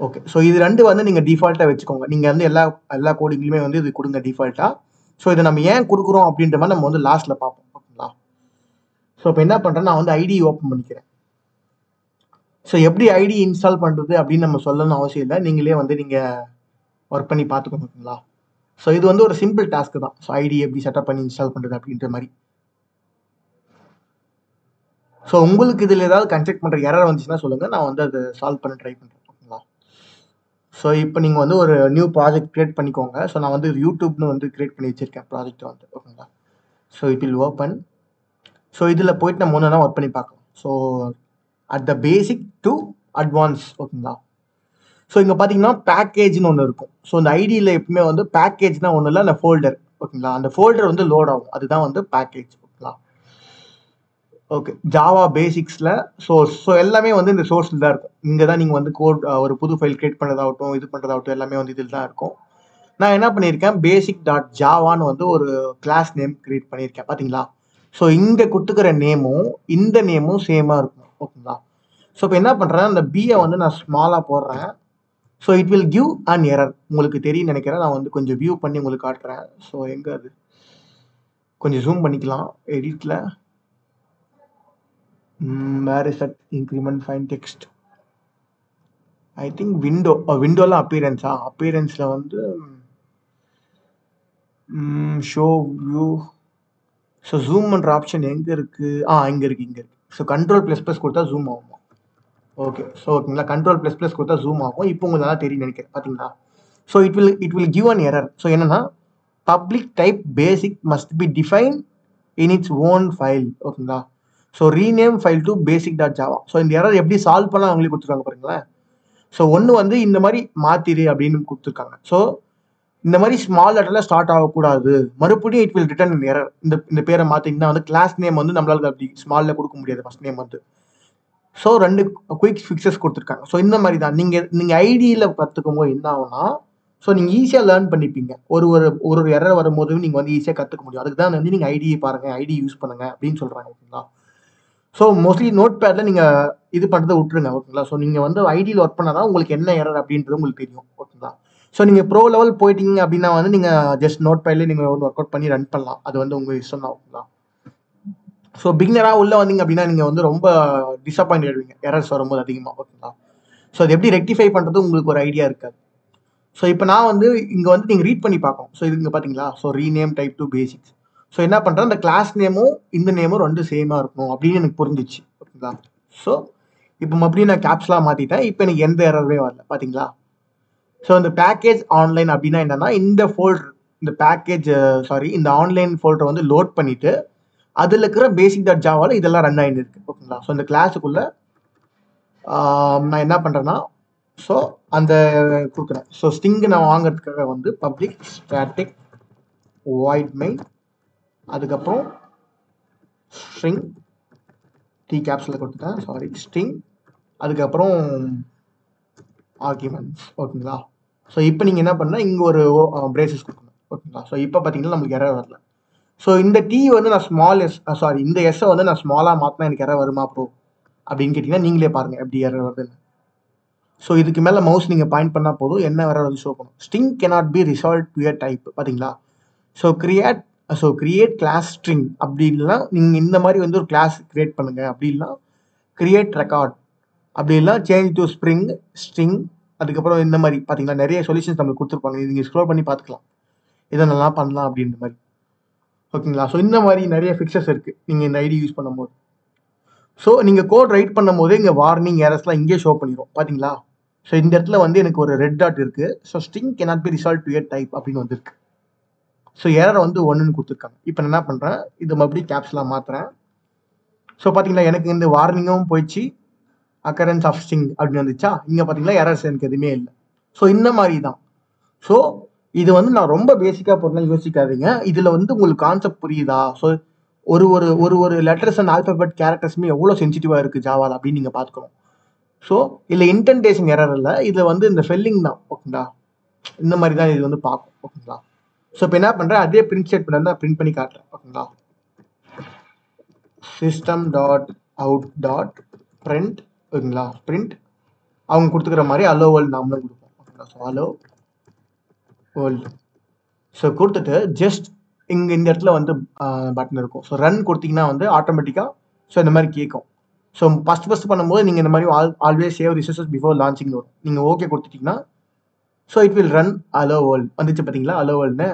ஓகே. ஸோ இது ரெண்டு வந்து நீங்கள் டிஃபால்ட்டாக வச்சுக்கோங்க. நீங்கள் வந்து எல்லா கோடிங்லையுமே வந்து இது கொடுங்க டிஃபால்ட்டாக. ஸோ இதை நம்ம ஏன் கொடுக்குறோம் அப்படின்ற மாதிரி நம்ம வந்து லாஸ்ட்டில் பார்ப்போம். ஓகேங்களா? ஸோ இப்போ என்ன பண்ணுறேன், நான் வந்து ஐடி ஓப்பன் பண்ணிக்கிறேன். ஸோ எப்படி ஐடி இன்ஸ்டால் பண்ணுறது அப்படின்னு நம்ம சொல்லணும்னு அவசியம் இல்லை, நீங்களே வந்து நீங்கள் ஒர்க் பண்ணி பார்த்துக்கோங்க ஓகேங்களா. ஸோ இது வந்து ஒரு சிம்பிள் டாஸ்க் தான். ஸோ ஐடி எப்படி செட்டப் பண்ணி இன்ஸ்டால் பண்ணுறது அப்படின்ற மாதிரி. ஸோ உங்களுக்கு இதில் ஏதாவது கன்ஸ்ட்ரக்ட் பண்ணுற எரர் வந்துச்சுன்னா சொல்லுங்கள், நான் வந்து அதை சால்வ் பண்ண ட்ரை பண்ணுறேன் ஓகேங்களா. ஸோ இப்போ நீங்கள் வந்து ஒரு நியூ ப்ராஜெக்ட் க்ரியேட் பண்ணிக்கோங்க. ஸோ நான் வந்து யூடியூப்னு வந்து க்ரியேட் பண்ணி வச்சுருக்கேன் ப்ராஜெக்ட் வந்து ஓகேங்களா. So it will open. So இதில் போயிட்டு நம்ம ஒன்று ஒர்க் பண்ணி பார்க்கலாம். So at the basic to advance ஓகேங்களா. ஸோ இங்கே பார்த்தீங்கன்னா பேக்கேஜ்னு ஒன்று இருக்கும். ஸோ இந்த ஐடியில் எப்பவுமே வந்து பேக்கேஜ்னா ஒன்றும் இல்லை, அந்த ஃபோல்டர் ஓகேங்களா. அந்த ஃபோல்டர் வந்து லோட் ஆகும், அதுதான் வந்து பேக்கேஜ் ஓகேங்களா. ஓகே, ஜாவா பேசிக்ஸில் ஸோ எல்லாமே வந்து இந்த சோர்ஸில் தான் இருக்கும். இங்கே தான் நீங்கள் வந்து கோட் ஒரு புது ஃபைல் கிரியேட் பண்ணுறதாகட்டும், இது பண்ணுறதாகட்டும் எல்லாமே வந்து இதில் தான் இருக்கும். நான் என்ன பண்ணியிருக்கேன், basic.javaன்னு வந்து ஒரு கிளாஸ் நேம் கிரியேட் பண்ணியிருக்கேன் பார்த்தீங்களா. ஸோ இங்கே கொடுத்துக்கிற நேமும் இந்த நேமும் சேமாக இருக்கும் ஓகேங்களா. ஸோ இப்போ என்ன பண்ணுறேன், அந்த பியை வந்து நான் ஸ்மாலாக போடுறேன். So it will give an error. உங்களுக்கு தெரியும் நினைக்கிறேன், நான் வந்து கொஞ்சம் வியூ பண்ணி உங்களுக்கு காட்டுறேன். ஸோ எங்கே அது கொஞ்சம் ஜூம் பண்ணிக்கலாம் எடிட்டில். Where is that increment fine text, I think விண்டோலாம் அப்பியரன்ஸில் வந்து ஷோ வியூ. ஸோ ஜூம் பண்ணுற ஆப்ஷன் எங்கே இருக்குது, இங்கே இருக்குது. ஸோ Ctrl++ கொடுத்தா ஜூம் ஆகும். ஓகே, ஸோ ஓகேங்களா, Ctrl++ கொடுத்தா ஜூம் ஆகும். இப்போ உங்களுக்கு நல்லா தெரியும் நினைக்கிறேன் பார்த்தீங்களா. So it will give an error. So என்னன்னா public type basic must be define in its own file ஓகேங்களா. So rename file to basic.java. So இந்த எரர் எப்படி சால்வ் பண்ணலாம் அவங்களே கொடுத்துருக்காங்க பாருங்களேன். ஸோ ஒன்று வந்து இந்த மாதிரி மாத்திரு அப்படின்னு கொடுத்துருக்காங்க. ஸோ இந்த மாதிரி ஸ்மால் லெட்டரில் ஸ்டார்ட் ஆகக்கூடாது, மறுபடியும் இட் வில் ரிட்டர்ன் எரர். இந்த பேரை மாற்றிங்கன்னா வந்து கிளாஸ் நேம் வந்து நம்மளால அப்படி ஸ்மாலில் கொடுக்க முடியாது, ஃபர்ஸ்ட் நேம் வந்து. ஸோ 2 குயிக் ஃபிக்ஸஸ் கொடுத்துருக்காங்க. ஸோ இந்த மாதிரி தான் நீங்கள் ஐடியில் கற்றுக்கும் போது என்ன ஆகும்னா, ஸோ நீங்கள் ஈஸியாக லேர்ன் பண்ணிப்பீங்க. ஒரு எரர் வரும்போது நீங்கள் வந்து ஈஸியாக கற்றுக்க முடியும். அதுக்கு தான் வந்து நீங்கள் ஐடியை பாருங்கள், ஐடி யூஸ் பண்ணுங்கள் அப்படின்னு சொல்கிறாங்க ஓகேங்களா. ஸோ மோஸ்ட்லி நோட் பேடில் நீங்கள் இது பண்ணுறதை விட்டுருங்க ஓகேங்களா. ஸோ நீங்கள் வந்து ஐடியில் ஒர்க் பண்ணால் தான் உங்களுக்கு என்ன எரர் அப்படின்றது உங்களுக்கு தெரியும் ஓகேங்களா. ஸோ நீங்கள் ப்ரோ லெவல் போயிட்டீங்க அப்படின்னா வந்து நீங்கள் ஜஸ்ட் நோட் பேட்லேயே நீங்கள் வந்து ஒர்க் அவுட் பண்ணி ரன் பண்ணலாம். அது வந்து உங்கள் இஷ்டம் தான் ஓகேங்களா. ஸோ பிகினராக உள்ளே வந்தீங்க அப்படின்னா நீங்கள் வந்து ரொம்ப டிசப்பாயிண்ட் ஆகிடுவீங்க எரர்ஸ் வரும்போது அதிகமாக ஓகேங்களா. ஸோ அது எப்படி ரெக்டிஃபை பண்ணுறது உங்களுக்கு ஒரு ஐடியா இருக்காது. ஸோ இப்போ நான் வந்து இங்கே வந்து நீங்கள் ரீட் பண்ணி பார்க்கணும். ஸோ இது இங்கே பார்த்தீங்களா, so rename type to basics. So என்ன பண்ணுறேன், இந்த கிளாஸ் நேமும் இந்த நேமும் 2 சேமாக இருக்கணும் அப்படின்னு எனக்கு புரிஞ்சிச்சு ஓகேங்களா. ஸோ இப்போ மறுபடியும் நான் கேப்ஸ்லாம் மாற்றிட்டேன். இப்போ எனக்கு எந்த எரருமே வரல பார்த்தீங்களா. ஸோ இந்த பேக்கேஜ் ஆன்லைன் அப்படின்னா என்னன்னா, இந்த ஃபோல்டர் இந்த பேக்கேஜ் இந்த ஆன்லைன் ஃபோல்டரை வந்து லோட் பண்ணிவிட்டு அதில் இருக்கிற basic.javaவில் இதெல்லாம் ரன் ஆகிட்டு இருக்கு ஓகேங்களா. ஸோ இந்த கிளாஸுக்குள்ளே நான் என்ன பண்ணுறேன்னா, ஸோ அந்த கொடுக்குறேன். ஸோ ஸ்ட்ரிங்கு நான் வாங்குறதுக்காக வந்து பப்ளிக் ஸ்டாட்டிக் வாய்ட் மெயின், அதுக்கப்புறம் ஸ்ட்ரிங் டி கேப்ஸில் கொடுத்துட்டேன், ஸ்ட்ரிங், அதுக்கப்புறம் ஆர்குமெண்ட்ஸ் ஓகேங்களா. ஸோ இப்போ நீங்கள் என்ன பண்ணால் இங்கே ஒரு பிரேசஸ் கொடுக்கணும் ஓகேங்களா. ஸோ இப்போ பார்த்தீங்கன்னா நம்மளுக்கு எரர் வரல. ஸோ இந்த டி வந்து நான் ஸ்மால் எஸ் இந்த எஸ்ஸை வந்து நான் ஸ்மாலாக மாற்றினா எனக்கு எரர் வருமா ப்ரோ அப்படின்னு கேட்டிங்கன்னா நீங்களே பாருங்கள் எப்படி எரர் வருதுன்னு. ஸோ இதுக்கு மேலே மவுஸ் நீங்கள் பாயிண்ட் பண்ணால் போதும், என்ன எரர் வந்து ஷோ பண்ணும். String cannot be resolved to a type பார்த்தீங்களா. ஸோ கிரியேட் கிளாஸ் ஸ்ட்ரிங் அப்படின்னா நீங்கள் இந்த மாதிரி வந்து ஒரு கிளாஸ் கிரியேட் பண்ணுங்க, அப்படின்னா கிரியேட் ரெக்கார்ட், அப்படி இல்லை சேஞ்ச் டு ஸ்ட்ரிங், அதுக்கப்புறம் இந்த மாதிரி பார்த்தீங்கன்னா நிறைய சொல்யூஷன்ஸ் நம்மளுக்கு கொடுத்துருப்பாங்க. நீங்கள் ஸ்க்ரோல் பண்ணி பார்த்துக்கலாம் இதை நல்லா பண்ணலாம் அப்படின்ற மாதிரி ஓகேங்களா. ஸோ இந்த மாதிரி நிறைய ஃபிக்சஸ் இருக்குது நீங்கள் இந்த ஐடி யூஸ் பண்ணும்போது. ஸோ நீங்கள் கோட் ரைட் பண்ணும் போது இங்கே வார்னிங் எரர்ஸ்லாம் இங்கே ஷோ பண்ணிடும் பார்த்தீங்களா. ஸோ இந்த இடத்துல வந்து எனக்கு ஒரு ரெட் டாட் இருக்குது. So string cannot be resolved to a type அப்படின்னு வந்திருக்கு. ஸோ எரர் வந்து 1ன்னு கொடுத்துருக்காங்க. இப்போ நான் என்ன பண்ணுறேன், இது மறுபடியும் கேப்ஸ்லாம் மாற்றுறேன். ஸோ பார்த்தீங்களா எனக்கு இந்த வார்னிங்கும் போயிடுச்சு, அக்கரன்ஸ் ஆஃப் ஸ்ட்ரிங் அப்படின்னு வந்துச்சா. இங்கே பார்த்தீங்களா எரர்ஸ் எனக்கு எதுவுமே இல்லை. ஸோ இந்த மாதிரி தான். ஸோ இது வந்து நான் ரொம்ப பேசிக்காக போகிறேன், யோசிக்காதீங்க. இதில் வந்து உங்களுக்கு கான்செப்ட் புரியுதா. ஸோ ஒரு லெட்டர்ஸ் அண்ட் ஆல்பபெட் கேரக்டர்ஸுமே எவ்வளோ சென்சிட்டிவாக இருக்குது ஜாவால் அப்படின்னு நீங்கள் பார்த்துக்கணும். ஸோ இதில் இன்டென்டேஷன் எரர் இல்லை, இதில் வந்து இந்த ஸ்பெல்லிங் தான் ஓகேங்களா. இந்த மாதிரி தான் இது வந்து பார்க்கும் ஓகேங்களா. ஸோ இப்போ என்ன பண்ணுறேன், அதே பிரிண்ட் ஸ்டேட்மெண்ட் வந்து பிரிண்ட் பண்ணி காட்டுறேன் ஓகேங்களா. system.out.print ஓகேங்களா. பிரிண்ட் அவங்க கொடுத்துக்கிற மாதிரி அலோ வேர்ல்டு நாமளும் கொடுப்போம் ஓகேங்களா. ஸோ அலோ வேர்ல்டு ஸோ கொடுத்துட்டு ஜஸ்ட் இங்கே இந்த இடத்துல வந்து பட்டன் இருக்கும். ஸோ ரன் கொடுத்தீங்கன்னா வந்து ஆட்டோமேட்டிக்காக ஸோ இந்த மாதிரி கேட்கும். ஸோ ஃபஸ்ட் பண்ணும்போது நீங்கள் இந்த மாதிரி always save resources before launching வரும். நீங்கள் ஓகே கொடுத்துட்டிங்கன்னா so it will run hello world வந்துச்சு பார்த்தீங்களா, அலோ வேர்ல்டுன்னு.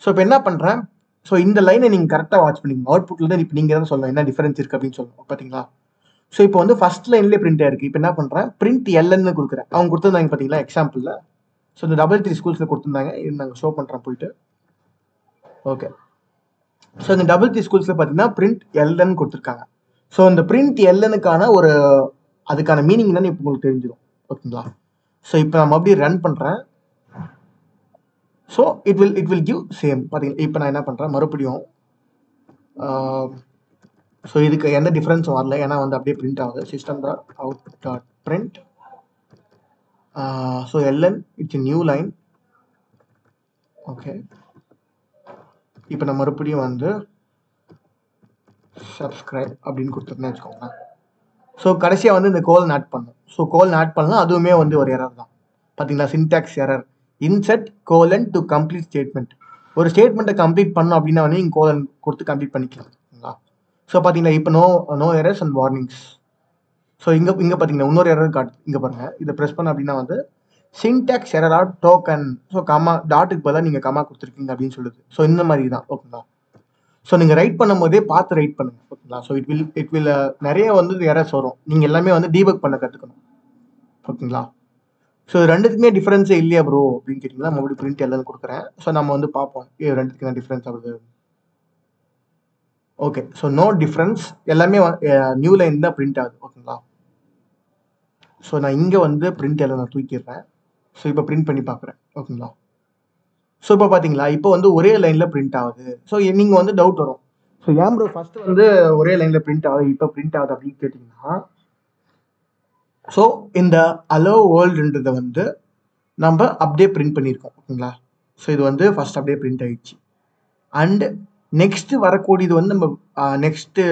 ஸோ இப்போ என்ன பண்ணுறேன், ஸோ இந்த லைனை நீங்கள் கரெக்டாக வாட்ச் பண்ணிங்க. அவுட்புட்டில் தான் இப்போ நீங்கள் தான் சொல்லணும் என்ன டிஃபரன்ஸ் இருக்குது அப்படின்னு சொல்லணும் பார்த்தீங்களா. ஸோ இப்போ வந்து ஃபர்ஸ்ட் லைன்லேயே பிரிண்ட் ஆயிருக்கு. இப்போ என்ன பண்ணுறேன், பிரிண்ட் எல்என்னு கொடுக்குறேன். அவங்க கொடுத்துருந்தாங்க பார்த்தீங்களா எக்ஸாம்பிளில். ஸோ இந்த 3 ஸ்கூல்ஸில் கொடுத்துருந்தாங்க. இது நாங்கள் ஷோ பண்ணுறேன் போயிட்டு. ஓகே, ஸோ இந்த 3 ஸ்கூல்ஸில் பார்த்தீங்கன்னா பிரிண்ட் எல்என்னு கொடுத்துருக்காங்க. ஸோ இந்த பிரிண்ட் எல்எனுக்கான ஒரு அதுக்கான மீனிங் என்னன்னு இப்போ உங்களுக்கு தெரிஞ்சிடும். ஓகேங்களா. ஸோ இப்போ நான் மறுபடியும் ரன் பண்ணுறேன். So it will give same பார்த்தீங்கன்னா. இப்போ நான் என்ன பண்ணுறேன் மறுபடியும், ஸோ இதுக்கு எந்த டிஃப்ரென்ஸும் வரல, ஏன்னா வந்து அப்படியே பிரிண்ட் ஆகுது. system.out.print. So LN it's new line. Okay, இப்போ நான் மறுபடியும் வந்து சப்ஸ்கிரைப் அப்படின்னு கொடுத்துருந்தேன் வச்சுக்கோங்களேன். ஸோ கடைசியாக வந்து இந்த கோலன் ஆட் பண்ணணும். ஸோ கோலன் ஆட் பண்ணலாம், அதுவுமே வந்து ஒரு எரர் தான் பார்த்தீங்களா. Syntax error. Insert colon to complete statement. ஒரு ஸ்டேட்மெண்ட்டை கம்ப்ளீட் பண்ணணும் அப்படின்னா வந்து நீங்கள் கோலன் கொடுத்து கம்ப்ளீட் பண்ணிக்கலாம். ஸோ பார்த்தீங்களா இப்போ no errors and warnings. So இங்கே பார்த்தீங்கன்னா இன்னொரு எரர் காட்டு. இங்கே பாருங்கள், இதை ப்ரெஸ் பண்ண அப்படின்னா வந்து syntax error add token. So comma டாட்டுக்கு பதிலாக நீங்கள் கமா கொடுத்துருக்கீங்க அப்படின்னு சொல்லுது. ஸோ இந்த மாதிரி தான். ஓகேங்களா. ஸோ நீங்கள் ரைட் பண்ணும் போதே பார்த்து ரைட் பண்ணுங்க. ஓகேங்களா. ஸோ இட் வில் நிறைய வந்து எரர்ஸ் வரும். நீங்கள் எல்லாமே வந்து டீபக் பண்ண கற்றுக்கணும். ஓகேங்களா. ஸோ ரெண்டுத்துக்குமே டிஃப்ரென்ஸே இல்லையா ப்ரோ அப்படின்னு கேட்டிங்கன்னா மறுபடியும் பிரிண்ட் எல்லாம் கொடுக்குறேன். ஸோ நம்ம வந்து பார்ப்போம் ரெண்டுத்துக்கு என்ன டிஃப்ரென்ஸ் ஆகுது. ஓகே, ஸோ நோ டிஃப்ரென்ஸ், எல்லாமே நியூ லைன் தான் பிரிண்ட் ஆகுது. ஓகேங்களா. ஸோ நான் இங்கே வந்து பிரிண்ட் எல்லாம் நான் தூக்கிடுறேன். ஸோ இப்போ பிரிண்ட் பண்ணி பார்க்குறேன். ஓகேங்களா. ஸோ இப்போ பார்த்தீங்களா இப்போ வந்து ஒரே லைனில் பிரிண்ட் ஆகுது. ஸோ நீங்கள் வந்து டவுட் வரும், ஸோ ஏன் ப்ரோ ஃபஸ்ட்டு வந்து ஒரே லைனில் பிரிண்ட் ஆகுது இப்போ பிரிண்ட் ஆகுது அப்படின்னு கேட்டிங்கன்னா, ஸோ இந்த அலோ வேர்ல்டுன்றதை வந்து நம்ம அப்படியே பிரிண்ட் பண்ணியிருக்கோம். ஓகேங்களா. ஸோ இது வந்து ஃபஸ்ட் அப்படியே பிரிண்ட் ஆகிடுச்சு. அண்டு நெக்ஸ்ட்டு வரக்கூடியது வந்து நம்ம நெக்ஸ்ட்டு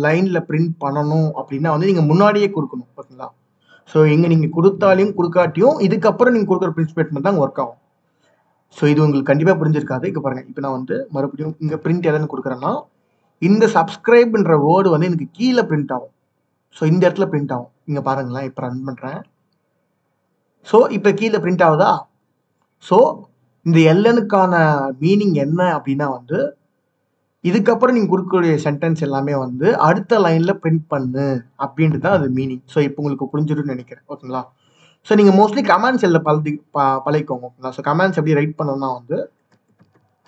லைனில் பிரிண்ட் பண்ணணும் அப்படின்னா வந்து நீங்கள் முன்னாடியே கொடுக்கணும். ஓகேங்களா. ஸோ இங்கே நீங்கள் கொடுத்தாலையும் கொடுக்காட்டியும் இதுக்கப்புறம் நீங்கள் கொடுக்குற பிரிண்ட் ஸ்டேட்மெண்ட் தான் ஒர்க் ஆகும். ஸோ இது உங்களுக்கு கண்டிப்பாக புரிஞ்சிருக்காது. இப்போ பாருங்கள், இப்போ நான் வந்து மறுபடியும் இங்கே பிரிண்ட் எதுன்னு கொடுக்குறேன்னா இந்த சப்ஸ்கிரைப்ன்ற வேர்டு வந்து எனக்கு கீழே பிரிண்ட் ஆகும். ஸோ இந்த இடத்துல பிரிண்ட் ஆகும். இங்கே பாருங்களேன், இப்போ ரன் பண்ணுறேன். ஸோ இப்போ கீழே பிரிண்ட் ஆகுதா. ஸோ இந்த எல்எனுக்கான மீனிங் என்ன அப்படின்னா வந்து இதுக்கப்புறம் நீங்கள் கொடுக்கக்கூடிய சென்டென்ஸ் எல்லாமே வந்து அடுத்த லைனில் பிரிண்ட் பண்ணு அப்படின்ட்டு தான் அது மீனிங். ஸோ இப்போ உங்களுக்கு புரிஞ்சிடும்னு நினைக்கிறேன். ஓகேங்களா. ஸோ நீங்கள் மோஸ்ட்லி கமாண்ட்ஸ் எல்லாம் பழகிக்கோங்க. ஓகேங்களா. ஸோ கமாண்ட்ஸ் எப்படி ரைட் பண்ணணும்னா வந்து